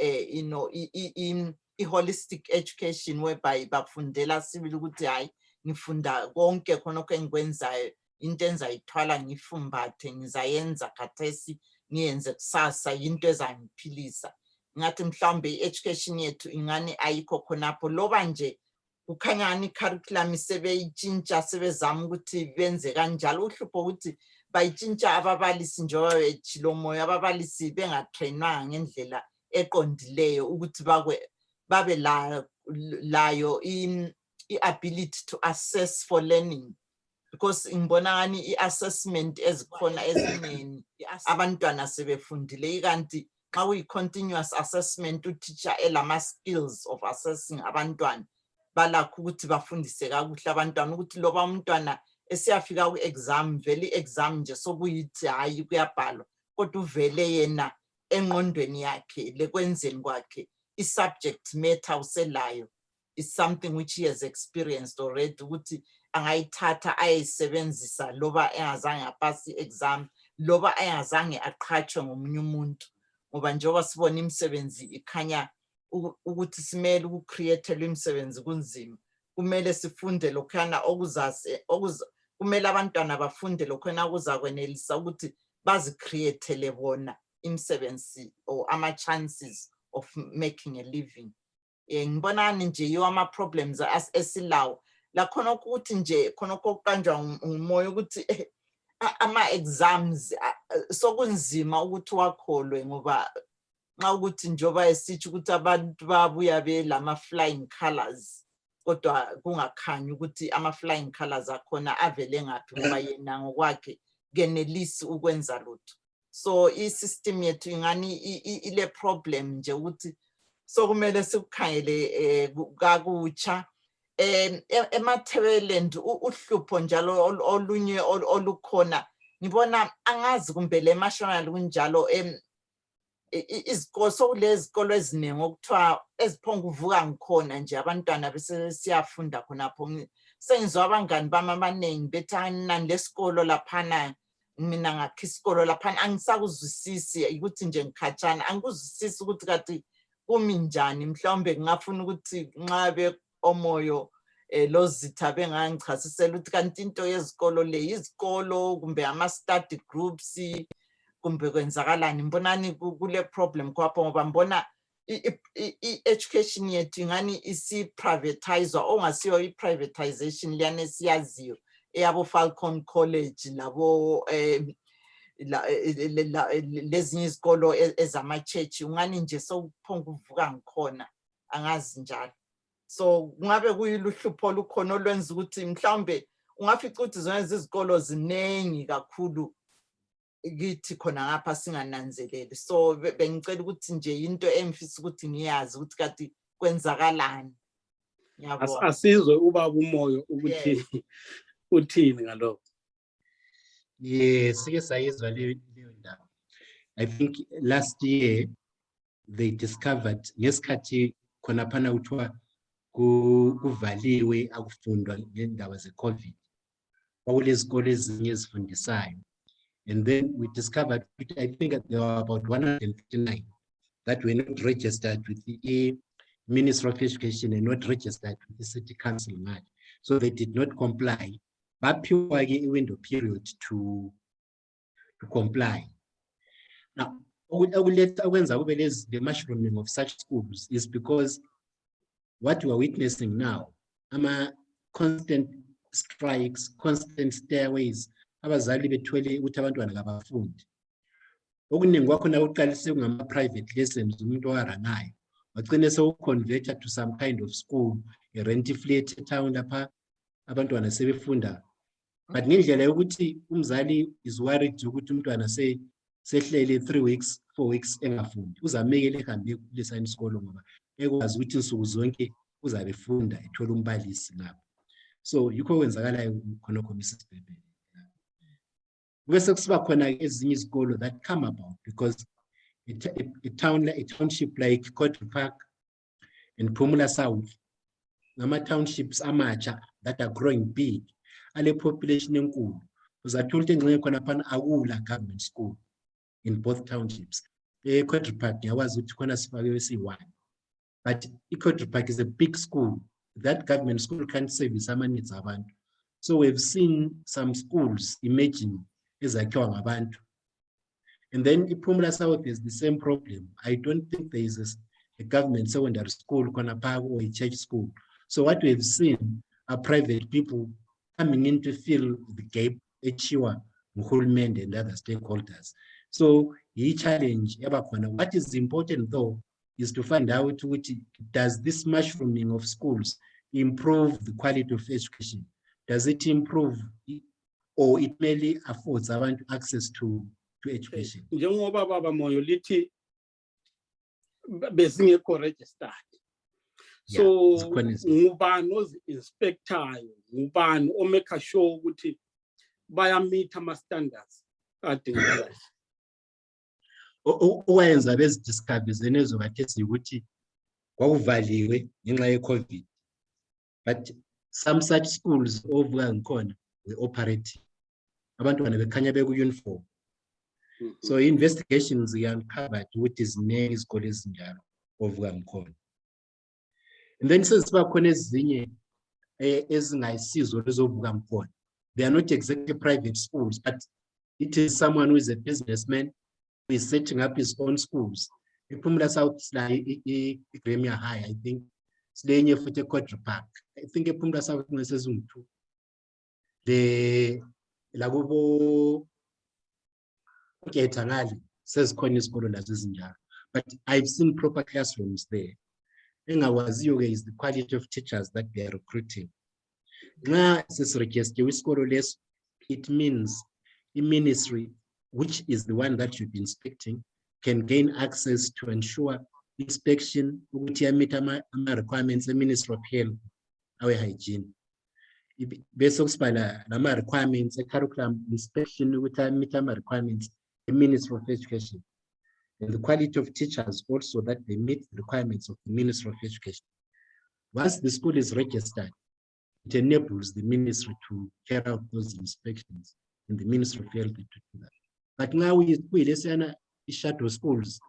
holistic education whereby bafundela sibili ukuthi hayi ngifunda konke khonokho engikwenzayo into enzayithwala ngifumbathe ngizayenza khathesi ngiyenze kusasa into ezangiphilisa. Ngathi mhlawumbe i-education yethu ingani ayikho khonapho, loba nje kukhanyani curriculum sebeyitshintsha sebezama ukuthi benze kanjalo. Uhlupho ukuthi bayitshintsha ababalisi njengoba betshilo Moyo, ababalisi bengatrainwanga ngendlela eqondileyo ukuthi babe layo i-ability to assess for learning, because ngibona ngani i-assessment ezikhona ezinengi abantwana sebefundile, ikanti xa kuyi-continuous assessment uteacher elama-skills of assessing abantwana balakho ukuthi bafundise kakuhle abantwana, ukuthi loba umntwana esiyafika ku-exam vele i-exam nje sokuyithi hayi kuyabhalwa, kodwa uvele yena engqondweni yakhe lekwenzeni kwakhe i-subject matter uselayo is something which he has experienced already, ukuthi angayithatha ayisebenzisa loba engazange apasi exam, loba engazange aqhatshwe ngomunye umuntu. Ngoba njengoba sibona imisebenzi ikhanya ukuthi simele ukucreate imisebenzi kunzima, kumele sifunde lokhana kumele abantwana bafunde lokhana okuzakwenelisa ukuthi bazicreatele bona imisebenzi or ama-chances of making a living. Ngibona nje yiwo ama-problems esilawo la khona ukuthi nje khona kokuqanjwa ngumoya ukuthi ama-exams sokunzima ukuthi wakholwe, ngoba nxa ukuthi njengoba esithi ukuthi abantu babuya belama-flying colors kodwa kungakhanyi ukuthi ama-flying colors akhona avele ngaphi, ngoba yena ngokwakhe kenelisi ukwenza lutho. So i-system yethu ingani ile problem nje ukuthi sokumele sikukhangele kakutsha Matabeleland uhlupho njalo olunye olukhona ngibona angazi kumbe le national kunjalo izikolo sokulezikolo eziningi okuthiwa eziphonga uvuka ngikhona nje abantwana bese siyafunda khonapho sengizwa abangani bami abaningi bethi nani lesikolo laphana mina ngakho isikolo laphana angisakuzwisisi ukuthi nje ngikhatshana angikuzwisisi ukuthi kathi kumi njani mhlawumbe ngingafuna ukuthi nxa omoyo lo Zitha bengangichasisela ukuthi kanti into yezikolo le izikolo kumbe ama study groups kumbe kwenzakalani mbonani kule problem kwapho ngoba mbona i-education yethu ngani isi-privatizwa ongasiyo i-privatization liyane siyaziyo eyabo Falcon College labo lezinye izikolo ezama-church ungani nje sokuphonga uvuka ngikhona angazi njalo so kungabe kuyiluhlupho olukhona olwenza ukuthi mhlawumbe ungafica ukuthi zona izikolo zinengi kakhulu kithi khona ngapha singananzeleli so bengicela ukuthi nje into emfisa ukuthi ngiyazi ukuthi kati kwenzakalani yabo asizwe ubaba umoyo ukuthi uthini ngalokho. Yes, sayizwa leyo ndaba. I think last year they discovered ngesikhathi khona phana uthiwa kuvaliwe akufundwa ngendaba ze-COVID kwakulezikolo ezinye ezifundisayo. And then we discovered, I think there were about 159 that were not registered with the Ministry of Education and not registered with the City Council. So they did not comply. But pure window period to comply. Now, the mushrooming of such schools is because what we are witnessing now, constant strikes, constant stairways, abazali bethwele ukuthi abantwana kabafundi okuningi kwakhona uqalise ngama-private lessons umuntu owaranayo wagcine sewuconverta to some kind of school rent flat etown lapha abantwana sebefunda but ngendlela yokuthi umzali is worried ukuthi umntwana sehlele 3 weeks 4 weeks engafundi uzamekele ehambe kulesani isikolo ngoba ekwazi ukuthi insuku zonke uzabe efunda ethola umbalisi lapho so yikho kwenzakalayo khonokho Mrs Bhebhe. Bese kusiba khona ezinye izikolo that come about because a township like Court Park and Phumula South ngama-townships amatsha that are growing big ale population enkulu uzathola ukuthi engxenye khona phana akula government school in both townships. Court Park ngiyakwazi ukuthi khona sifakiwe esi-1 but Court Park is a big school. That government school can't service ama-needs abantu. So we've seen some schools emerging ezakhiwa ngabantu. And then iPhumula South is the same problem. I don't think there is a government secondary school or a church school. So what we've seen are private people coming in to fill the gap, Echiwa, Mhulumende, and other stakeholders. So he challenge what is important though is to find out which does this mushrooming of schools improve the quality of education? Does it improve or it merely affords abantu access to education? Njengoba baba Moyo lithi bezingekho registered. So ngubani ozi-inspectayo, ngubani omeka sure ukuthi bayameet ama-standards adingekayo. Owayenza lezi discoveries enezobathesi ukuthi kwakuvaliwe ngenxa ye-COVID. But some such schools ovuka ngikhona we operating. Abantwana bekhanya beku-uniform. So investigations uncovered what is near izikole ezinjalo ovuka ngikhona. And then sesiba khona ezinye ezingayisizo lezovuka ngikhona. They are not exactly private schools, but it is someone who is a businessman who is setting up his own schools. Iphumula South Gremia High, I think. Silenye futhi Court Park. I think Iphumula South ngesezungu. The lakubo Ketangali says khona isikolo lazo ezinjalo. But I've seen proper classrooms there. Engawaziyo is the quality of teachers that they are recruiting. Nxa sesiregister isikolo leso, it means the ministry, which is the one that you've been inspecting, can gain access to ensure inspection ukuthi meet ama requirements the Ministry of Health awe hygiene. Bese kusibala nama requirements curriculum inspection ukuthi meet ama requirements the Ministry of Education, and the quality of teachers also that they meet the requirements of the Ministry of Education. Once the school is registered, it enables the ministry to carry out those inspections, and the Ministry of Health to do that. But now we shadow schools,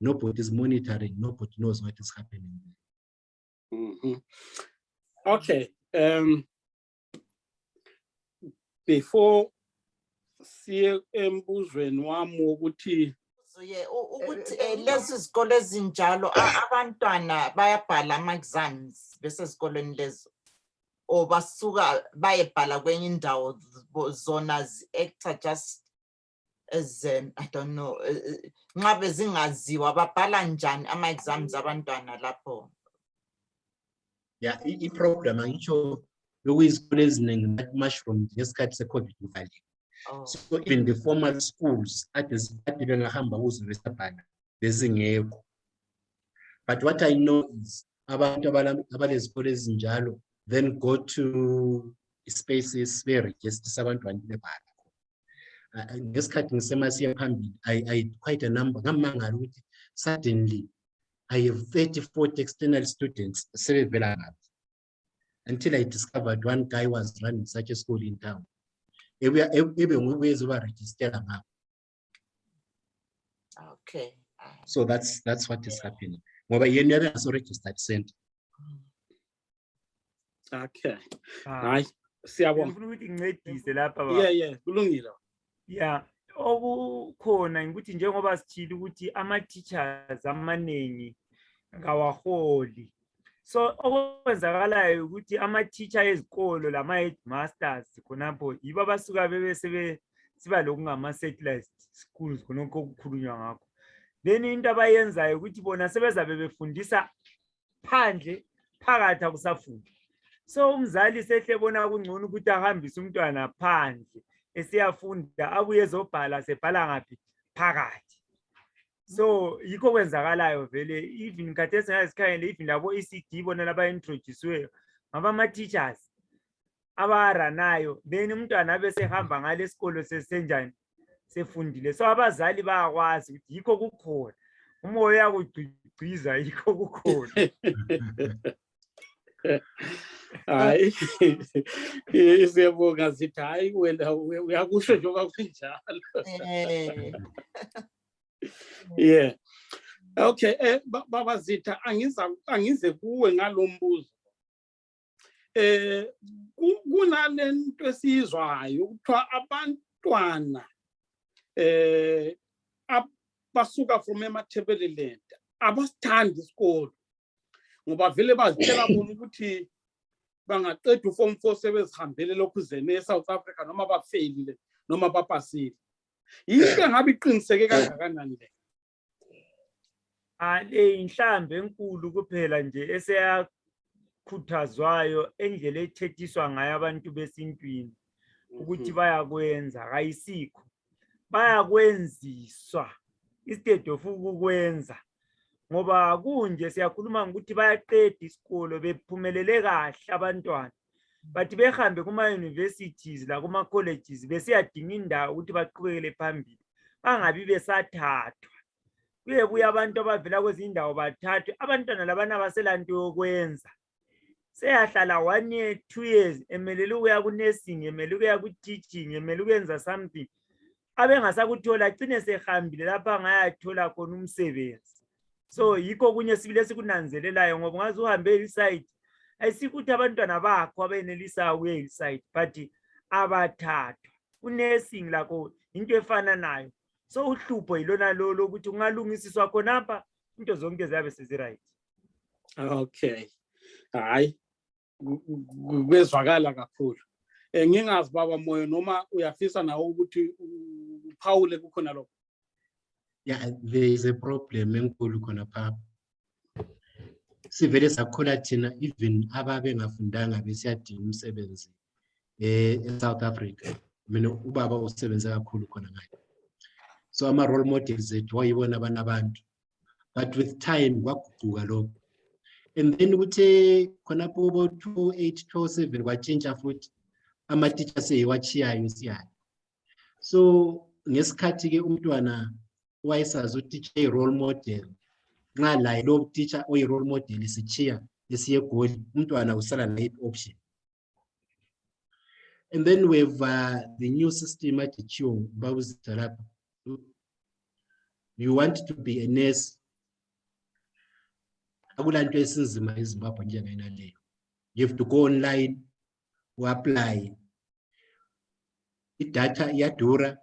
nobody is monitoring, nobody knows what is happening. Okay. Before siye embuzweni wami ukuthi lezi zikole ezinjalo abantwana bayabhala ama-exams bese ezikoleni lezo or basuka bayebhala kwenye indawo zona zi-actor just as I don't know nxa bezingaziwa babhala njani ama-exams abantwana lapho. Yeah, i-problem angitsho lokuyizikole eziningi like mushroom ngesikhathi se-COVID ivaliwe. So even the formal schools ade bengahamba kuzo besabhala bezingekho. But what I know is abantu abalezikole ezinjalo then go to spaces beregister abantwana bebhala. Ngesikhathi ngisemasiya phambili I quite a number ngamangala ukuthi suddenly I have 30-40 external students sebevela ngapha, until I discovered one guy was running such a school in town. Okay. So that's what is happening. You never also registered Senda. Okay. Hayi siyabonga. Ngifuna ukuthi ngincedise lapha baba. Yeah, kulungile. Yeah, okukhona ukuthi njengoba sithile ukuthi ama-teachers amaningi ngawaholi. So okwenzakalayo ukuthi ama-teacher ezikolo lama-headmasters khonapho yibo abasuka bebe siba lokungama-satellite schools khonokho okukhulunywa ngakho. Then into abayenzayo ukuthi bona sebezabe befundisa phandle phakathi akusafunda. So umzali sehle bona kungcono ukuthi ahambise umntwana phandle esiyafunda abuye ezobhala sebhala ngaphi phakathi. So yikho kwenzakalayo vele even khathesi ngasikhangele even labo ECD bona laba introduceweyo ngaba ama-teachers abaranayo then umntwana abe sehamba ngale sikolo sesenjani sefundile. So abazali bayakwazi ukuthi yikho kukhona umoya uyakugciza yikho kukhona. Hayi siyabonga Zitha, hayi wena uyakusho njengoba kunjalo. Yeah. Okay, baba Zitha angize kuwe ngalombuzo. Kunalento esizwayo ukuthiwa abantwana abasuka from Matabeleland abasithandi isikolo ngoba vele bazitshela bona ukuthi bangaqeda uform 4 sebezihambele lokhu zene eSouth Africa noma bafailile noma bapasile. Yinto ngabe iqiniseke kangakanani le? Le inhlambe enkulu kuphela nje eseyakhuthazwayo endlela ethethiswa ngayo abantu besintwini ukuthi bayakwenza kayisikho. Bayakwenziswa instead of ukukwenza. Ngoba kunje siyakhuluma ukuthi bayaqeda isikolo bephumelele kahle abantwana. But behambe kuma universities la kuma colleges besiyadinga indawo ukuthi baqhubekele phambili. Bangabi besathathwa. Kuye abantu abavela kwezindawo bathathwe abantwana labana baselanto yokwenza. Seyahlala 1 year 2 years emelele ukuya ku nursing, emelele ukuya ku teaching, emelele ukwenza something. Abengasakuthola agcine sehambile lapha ngayathola khona umsebenzi. So yikho kunye sibile sikunanzelelayo ngoba ungaze uhambe iside ayisikuthi abantwana bakho abenelisa ukuya iside but abathathwa. Unursing lakho into efana nayo. So uhlupho yilona lolo ukuthi ungalungisiswa khonapha into zonke ziyabe seziright. Okay. Hayi kwezwakala kakhulu. Ngingazi baba Moyo noma uyafisa nawo ukuthi uphawule kukhona lokho. Yeah, there is a problem enkulu khona pha. Sivele sakhola thina even ababe ngafundanga besiyadinga umsebenzi eSouth Africa. Mina ubaba usebenza kakhulu khona ngayo. So ama role models ethu wayibona abantu. But with time kwaguquka lokho. And then kuthe khonapho bo 28 27 kwatshintsha futhi ama teachers seyiwachiyayo siyayo. So ngesikhathi ke umntwana wayesazi uteacher role model nxa laye lo teacher oyi role model sichiya esiye egoli umntwana usala na option. And then we have the new system at Chiong Nqobizitha lapha. You want to be a nurse, akulanto esinzima eZimbabwe njengena leyo. You have to go online, you apply. Data iyadura,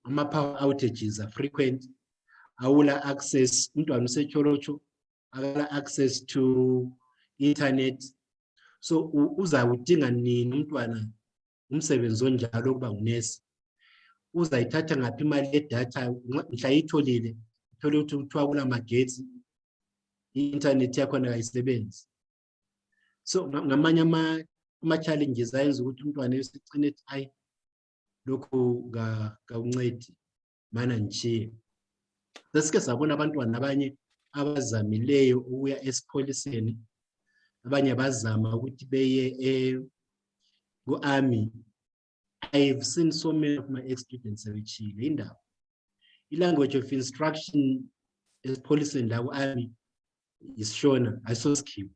ama-power outages are frequent, awula access, umntwana usecholocho, awula access to internet. So uzawudinga nini umntwana umsebenzi onjalo kuba ngunesi? Uzayithatha ngaphi imali yedatha mhla ayitholile uthole ukuthi kuthiwa kulamagetsi i-internet yakhona ayisebenzi. So ngamanye ama-challenges ayenza ukuthi umntwana esicine ethi ayi lokhu kawuncedi mana nje. Sesike sabona abantwana abanye abazamileyo ukuya esipholiseni, abanye bazama ukuthi beye ku-army. I've seen so many of my ex-students sebechile indaba. I-language of instruction esipholiseni la ku-army is Shona, ayisosikhiwo.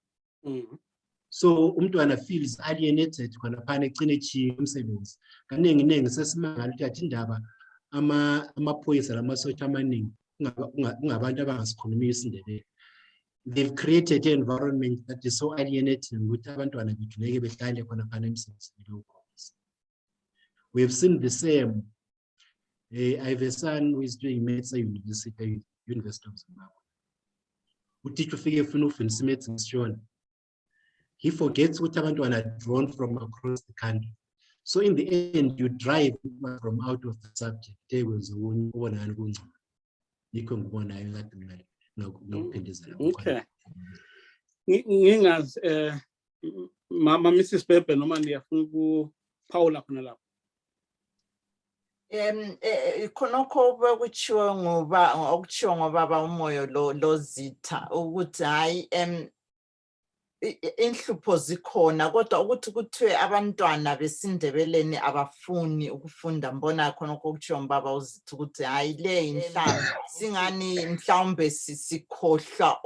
So umntwana feels alienated khona phana ecine echiye umsebenzi. Kaningi sesimangala ukuthi athi indaba amaphoyisa lamasotsha amaningi ungabantu abangasikhulumisa isiNdebele. They've created an environment that is so alienating ukuthi abantwana bethu ngeke behlale khona phana emsebenzini lo. We have seen the same. I have a son who is doing medicine at University of Zimbabwe. Uteacher ufike ufuna ufundisa medicine Shona. He forgets what abantwana are drawn from across the country. So in the end, you drive from out of the subject. Okay. Ngingazi mama Mrs Bhebhe noma ndiyafuna ukuphawula khona lapho. Khonokho bekuchiwe ngoba okuchiwe ngobaba umoyo lo Zitha ukuthi hayi inhlupho zikhona kodwa ukuthi kuthiwe abantwana besindebeleni abafuni ukufunda mbona khonokho okuchiwe ngobaba uZitha ukuthi hayi le inhlamba singani mhlawumbe sikhohla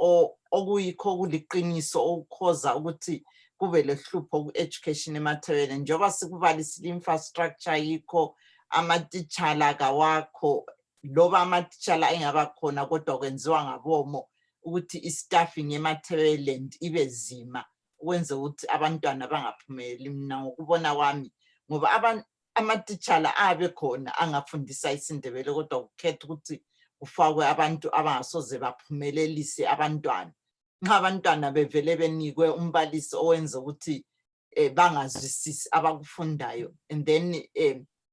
okuyikho kuliqiniso okukhoza ukuthi kube lehlupho ku-education eMatabeleland njengoba sikubalisile infrastructure yikho amatitshala kawakho loba amatitshala engabakhona kodwa kwenziwa ngabomo ukuthi istaffing eMatabeleland ibe zima ukwenza ukuthi abantwana bangaphumeleli. Mina ngokubona kwami ngoba amatitshala abe khona angafundisa isiNdebele kodwa ukukhetha ukuthi kufakwe abantu abangasoze baphumelelise abantwana. Nxa abantwana bevele benikwe umbalisi owenza ukuthi bangazwisisi abakufundayo and then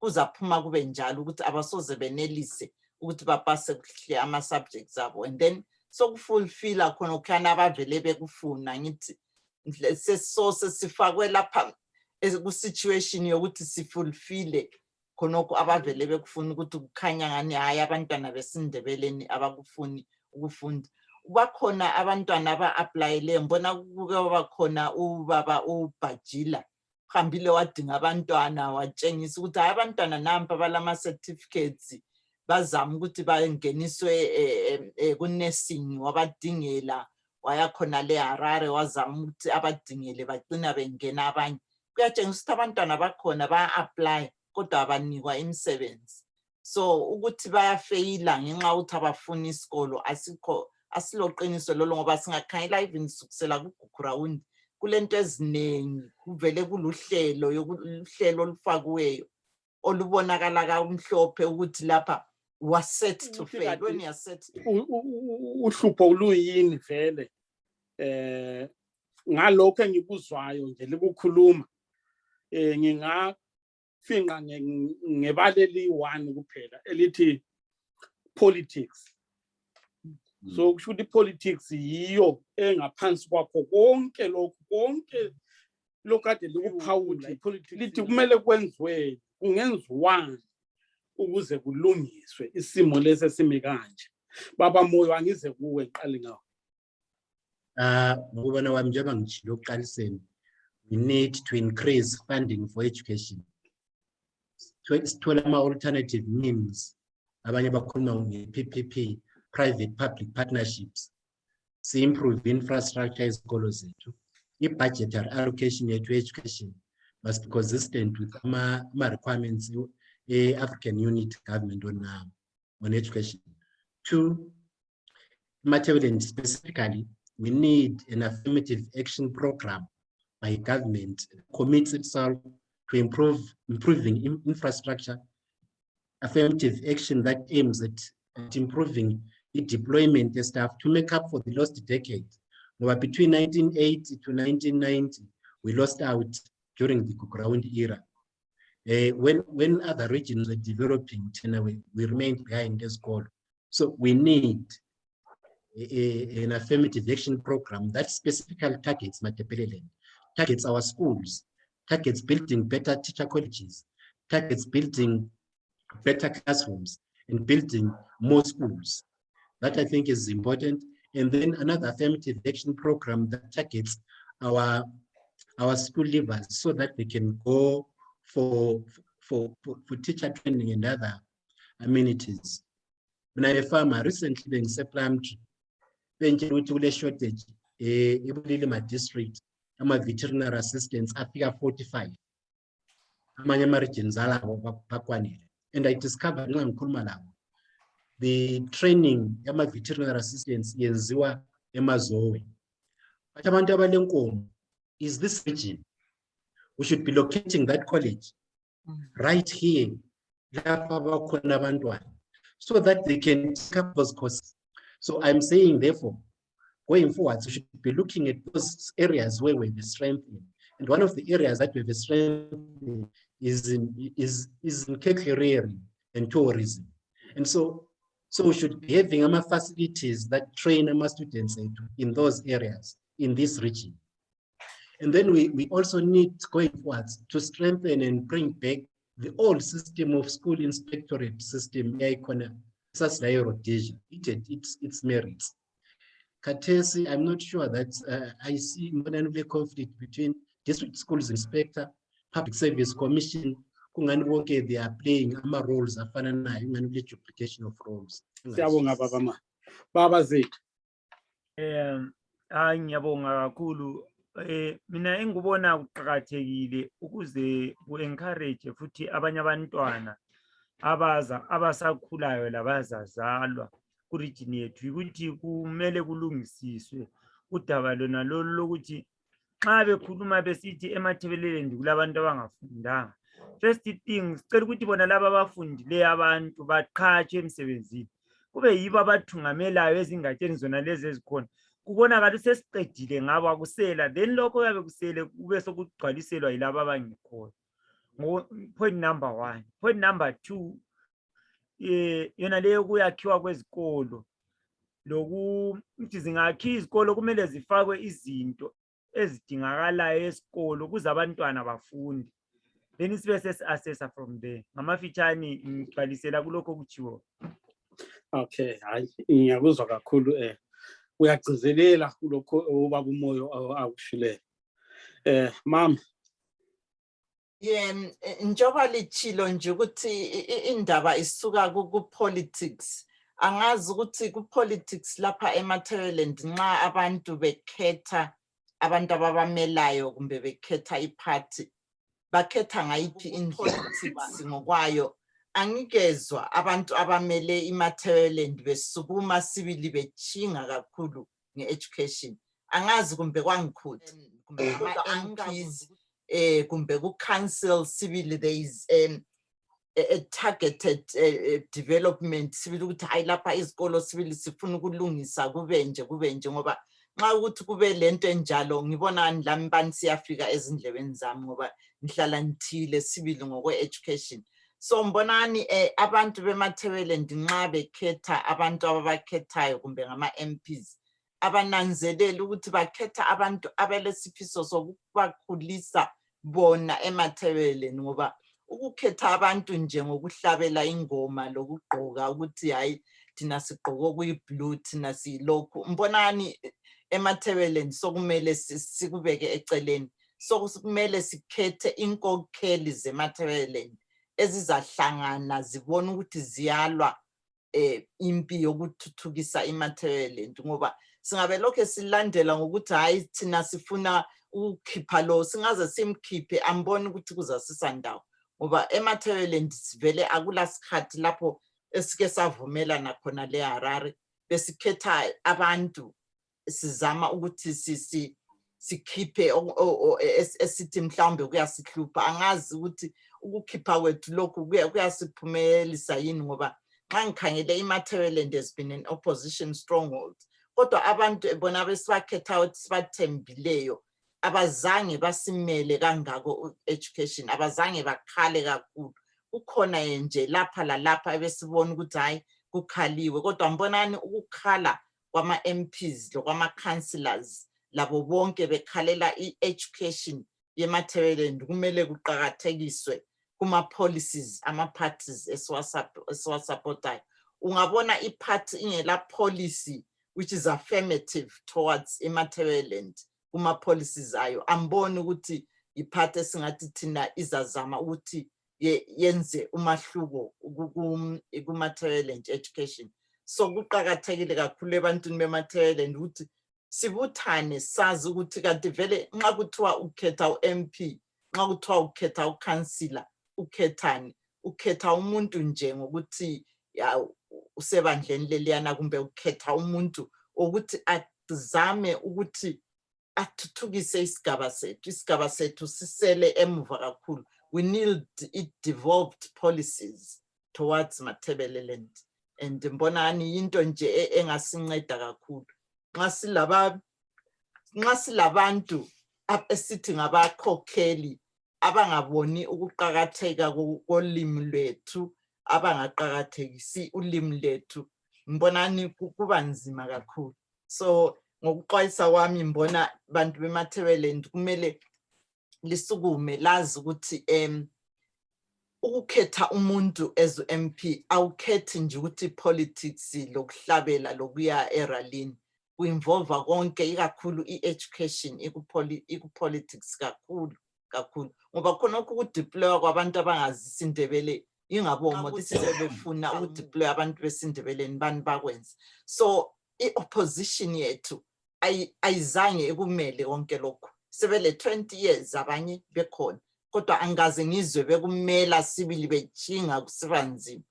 kuzaphuma kube njalo ukuthi abasoze benelise ukuthi bapase kuhle ama subjects abo and then so kufulfilla khona ukhana abavele bekufuna ngithi sesifakwe lapha ku situation yokuthi sifulfille khonokho abavele bekufuna ukuthi kukhanya ngani hayi abantwana besindebeleni abakufuni ukufunda. Bakhona abantwana aba-applyele mbona kuke bakhona ubaba uBhajila hambile wadinga abantwana watshengisa ukuthi hayi abantwana nampa balama certificates bazama ukuthi bangeniswe ku-nursing wabadingela wayakhona le Harare wazama ukuthi abadingele bagcina bengena abanye. Kuyatshengisa ukuthi abantwana bakhona baya-apply kodwa abanikwa imisebenzi. So ukuthi bayafeyila ngenxa ukuthi abafuni isikolo asiloqiniso lolo ngoba singakhangela even sukusela ku-ground kulento eziningi kuvele kuluhlelo olufakiweyo olubonakala kamhlophe ukuthi lapha was set to fail. When you are set uhlupho luyini vele ngalokho engikuzwayo nje likukhuluma ngingafinqa ngebaleli 1 kuphela elithi politics. So kusho ukuthi politics yiyo engaphansi kwakho konke lokho ade likuphawula ipolitics lithi kumele kwenziwe kungenziwani ukuze kulungiswe isimo lesi simi kanje. Baba Moyo angize kuwe ngiqale ngawo. we need to increase funding for education. To alternative means, PPP, private-public partnerships, to improve infrastructure ezikolweni zethu. I-budgetary allocation to education must be consistent with my requirements African unit government on education. 2, Matabeleland specifically, we need an affirmative action program by government commits itself to improving infrastructure, affirmative action that aims at improving the deployment staff to make up for the lost decade. But between 1980 to 1990, we lost out during the ground era. When other regions were developing, we remained behind as goal. So we need an affirmative action program that specifically targets Matabeleland, targets our schools, targets building better teacher colleges, targets building better classrooms, and building more schools. That I think is important. And then another affirmative action program that targets our school leavers so that they can go for teacher training and other amenities. When I a farmer recently in supplementary, then shortage in my district, I'm a veterinary assistants, I figure 45. And I discovered the training of my veterinary assistants yenziwa emazowe. But abantu abalenkomo is this region. We should be locating that college right here, so that they can take up those courses. So I'm saying, therefore, going forward, we should be looking at those areas where we have strengthening. And one of the areas that we have strengthening is in career and tourism. And so we should be having facilities that train our students in those areas, in this region. And then we also need, going forward, to strengthen and bring back the old system of school inspectorate system. Its merits. Katesi, I'm not sure that I see a conflict between district schools inspector, public service commission. They are playing roles duplication of roles. Baba Zitha. Ngiyabonga kakhulu. Mina engibona kuqhakathekile ukuze ku-encourage futhi abanye abantwana abasakhulayo labazazalwa ku-region yethu ukuthi kumele kulungisiswe udaba lona lolu lokuthi nxa bekhuluma besithi eMatabeleland kulabantu abangafundanga. First thing, sicela ukuthi bona laba abafundileyo abantu baqhatshwe emsebenzini. Kube yibo abathungamelayo ezingatsheni zona lezi ezikhona. Kubonakala sesiqedile ngabo akusela, then lokho yabe kusele kube sokugcwaliselwa yilabo abangekho. Point number 1. Point number 2, yona leyo kuyakhiwa kwezikolo. Lokuthi zingakhi izikolo kumele zifakwe izinto ezidingakalayo esikolo kuze abantwana bafunde. Then sibe sesi-assessa from there. Ngamafitshane ngigcwalisela kulokho kutshiwo. Okay, hayi ngiyakuzwa kakhulu uyagcizelela kulokho ubaba uMoyo akushileyo. Mama. Njoba lichilo nje ukuthi indaba isuka ku-politics. Angazi ukuthi ku-politics lapha eMatabeleland nxa abantu bekhetha abantu ababamelayo kumbe bekhetha iparty bakhetha ngayiphi politics ngokwayo. Angikezwa abantu abamele iMatabeleland besukuma sibili bechinga kakhulu nge-education. Angazi kumbe kwangikhulu kumbe ama-MPs kumbe ku-council sibili there is a targeted development sibili ukuthi hayi lapha izikolo sibili sifuna ukulungisa kube nje ngoba nxa ukuthi kube lento enjalo ngibona lami bani siyafika ezindlebeni zami ngoba ngihlala ngithile sibili ngokwe-education. So mbonani abantu beMatabeleland nxa bekhetha abantu ababakhethayo kumbe ngama-MPs abananzelela ukuthi bakhetha abantu abalesifiso sokubakhulisa bona eMatabeleland ngoba ukukhetha abantu nje ngokuhlabela ingoma lokugqoka ukuthi hayi thina sigqoka okuyi-blue thina silokhu mbonani eMatabeleland sokumele sikubeke eceleni. So kumele sikhethe inkokheli zeMatabeleland ezizahlangana zibone ukuthi ziyalwa impi yokuthuthukisa iMatabeleland, ngoba singabe lokho silandela ngokuthi hayi thina sifuna ukukhipha lo singaze simkhiphe ambone ukuthi kuzasisa ndawo, ngoba eMatabeleland sivele akula sikhathi lapho esike savumelana khona le Harare besikhetha abantu sizama ukuthi sikhiphe esithi mhlawumbe kuyasihlupha. Angazi ukuthi ukukhipha kwethu lokhu kuyasiphumelelisa yini, ngoba xa ngikhangele iMatabeleland has been an opposition stronghold, kodwa abantu bona besibakhetha ukuthi sibathembileyo abazange basimele kangako education, abazange bakhale kakhulu. Kukhona nje lapha lalapha ebesibona ukuthi hayi kukhaliwe, kodwa mbonani ukukhala kwama MPs lokwama councillors labo bonke bekhalela i-education yeMatabeleland kumele kuqakathekiswe kuma policies ama parties esiwasupportayo. Ungabona iparty ingela policy which is affirmative towards iMatabeleland kuma policies ayo, amboni ukuthi iparty esingathi thina izazama ukuthi yenze umahluko kuMatabeleland education. So kuqakathekile kakhulu ebantwini beMatabeleland ukuthi sibuthane sazi ukuthi kanti vele nxa kuthiwa ukhetha uMP, nxa kuthiwa ukhetha uCouncillor, ukhethani? Ukhetha umuntu nje ngokuthi usebandleni leliyana, kumbe ukhetha umuntu ukuthi azame ukuthi athuthukise isigaba sethu. Isigaba sethu sisele emuva kakhulu. We need devolved policies towards Matabeleland, and mbonani into nje engasinceda kakhulu nxa silabantu esithi ngabakhokheli abangaboni ukuqakatheka kolimi lwethu, abangaqakathekisi ulimi lwethu, mbonani kuba nzima kakhulu. So ngokuxwayisa kwami mbona bantu beMatabeleland kumele lisukume lazi ukuthi ukukhetha umuntu as MP awukhethi nje ukuthi politics lokuhlabela lokuya eralini, kuinvolve konke, ikakhulu i-education iku-politics kakhulu kakhulu, ngoba khona ukudeploya kwabantu abangazisi Ndebele ingabomo ukuthi sebefuna ukudeploya abantu besindebeleni bani bakwenza. So i-opposition yethu ayizange ikumele konke lokho, sebele 20 years abanye bekhona, kodwa angaze ngizwe bekumela sibili bechinga kusiba nzima.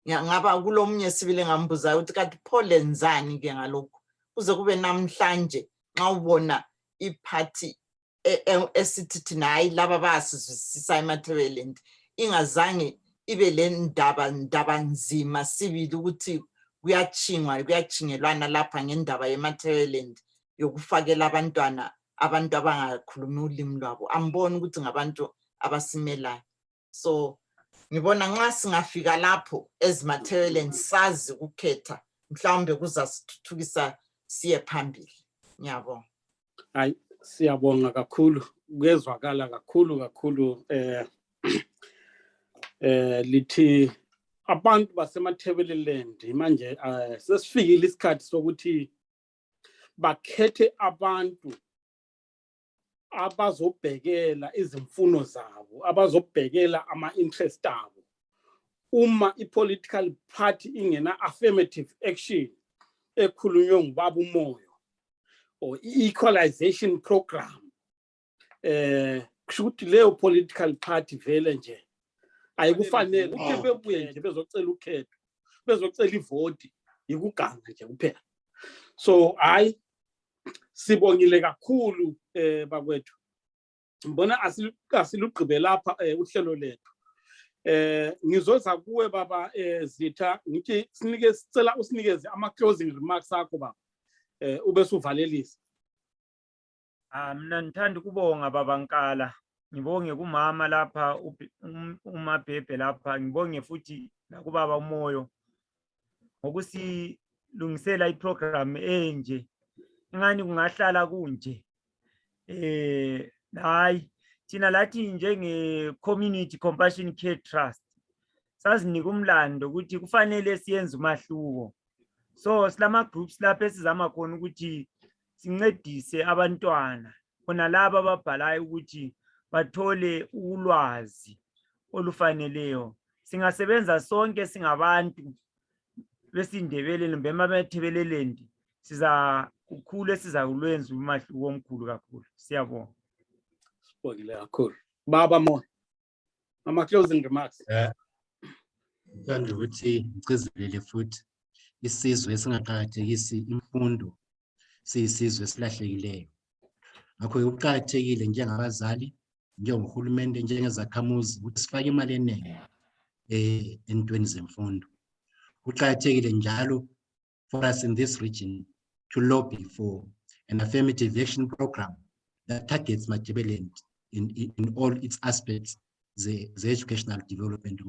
Ngaba kulomunye sibili ngambuzayo ukuthi kanti pho lenzani ke ngalokho, kuze kube namhlanje nxa ubona iparty esithi thina hayi laba bayasizwisisa eMatabeleland ingazange ibe le ndaba nzima sibili ukuthi kuyachingelwana lapha ngendaba yeMatabeleland yokufakela abantwana abantu abangakhulumi ulimi lwabo. Amboni ukuthi ngabantu abasimelayo. So ngibona nxa singafika lapho eziMatabeleland sazi ukukhetha, mhlawumbe kuzasithuthukisa siye phambili. Ngiyabonga. Hayi siyabonga kakhulu, kuyezwakala kakhulu lithi abantu baseMatabeleland manje sesifikile isikhathi sokuthi bakhethe abantu abazobhekela izimfuno zabo, abazobhekela ama-interest abo. Uma i-political party ingena affirmative action ekhulunywe ngubaba uMoyo or equalization program, kusho ukuthi leyo political party vele nje ayikufanele ukuthi bebuye nje bezocela ukhetho, bezocela ivoti, ikuganga nje kuphela. So hayi sibongile kakhulu bakwethu, mbona asilugqibe lapha uhlelo lethu. Ngizoza kuwe baba Zitha, ngithi sicela usinikeze ama-closing remarks akho baba, ube suvalelisa. Mina ngithanda ukubonga baba Nkala, ngibonge kumama lapha uMabhebhe lapha, ngibonge futhi nakubaba uMoyo ngokusilungisela iprogram enje, ingani kungahlala kunje. Hayi thina lathi njenge Community Compassion Care Trust sazinika umlando ukuthi kufanele siyenze umahluko. So silama groups lapha esizama khona ukuthi sincedise abantwana khona laba ababhalayo ukuthi bathole ulwazi olufaneleyo. Singasebenza sonke singabantu besindebele kumbe Matabeleland siza kukhulu sizakulwenza umahluko omkhulu kakhulu. Siyabonga. Sibongile kakhulu. Baba Moyo, ama closing remarks. Ngithanda ukuthi ngicizelele futhi isizwe esingaqakathekisi imfundo siyisizwe esilahlekileyo. Ngakho kuqakathekile njengabazali, njengohulumende, njengezakhamuzi ukuthi sifake imali eningi entweni zemfundo. Kuqakathekile njalo for us in this region to lobby for an affirmative action program that targets Matabeleland in all its aspects, the educational development.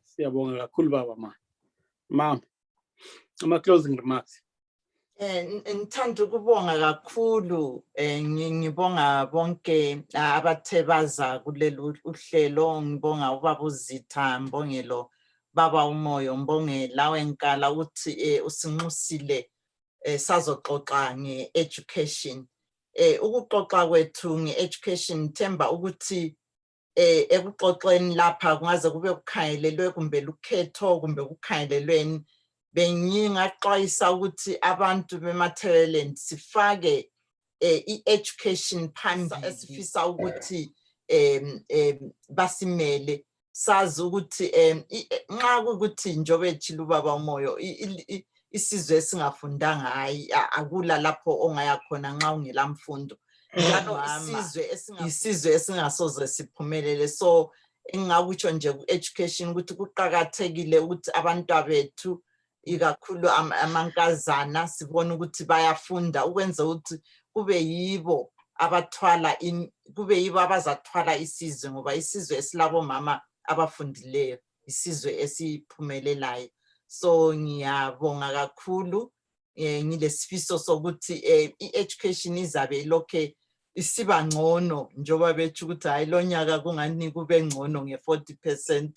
Siyabonga kakhulu baba ma. Mama, ama closing remarks. Ngithanda ukubonga kakhulu ngibonga bonke abathe baza kulelu uhlelo. Ngibonga ubaba Zitha, ngibongelo baba uMoyo, ngibonge lawe Nkala ukuthi usinxusile sazoxoxa nge-education. Ukuxoxa kwethu nge-education themba ukuthi ekuxoxeni lapha kungaze kube kukhangelelwe kumbe lukhetho kumbe kukhangelelweni. Bengingaxwayisa ukuthi abantu beMatabeleland sifake i-education phambili esifisa ukuthi basimele. Sazi ukuthi nxa ukuthi njobe ethile ubaba uMoyo isizwe esingafundanga hayi akula lapho ongaya khona nxa ungela mfundo. Njalo isizwe esingasoze siphumelele. So engakutsho nje ku-education ukuthi kuqakathekile ukuthi abantwana bethu ikakhulu amankazana sibone ukuthi bayafunda ukwenza ukuthi kube yibo abazathwala isizwe, ngoba isizwe esilabo mama abafundileyo isizwe esiphumelelayo. So ngiyabonga kakhulu, ngilesifiso sokuthi i-education izabe lokhe isiba ngcono njoba bethu ukuthi hayi lonyaka kungani kube ngcono nge-40%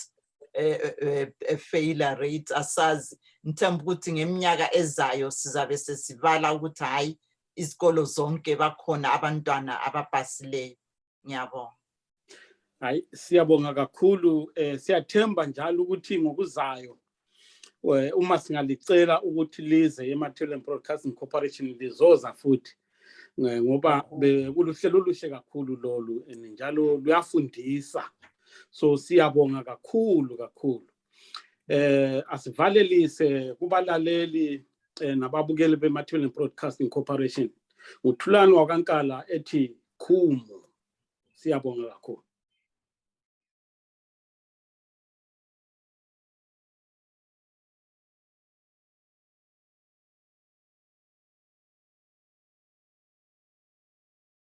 failure rate. Asazi ngithemba ukuthi ngeminyaka ezayo sizabe sesibala ukuthi hayi izikolo zonke bakhona abantwana abapasileyo. Ngiyabonga. Hayi siyabonga kakhulu. Siyathemba njalo ukuthi ngokuzayo uma singalicela ukuthi lize eMatabeleland Broadcasting Corporation lizoza futhi, ngoba bekuluhlelo oluhle kakhulu lolu njalo luyafundisa. So siyabonga kakhulu kakhulu. Asivalelise kubalaleli nababukeli beMatabeleland Broadcasting Corporation. Uthulani wakaNkala ethi khumu. Siyabonga kakhulu.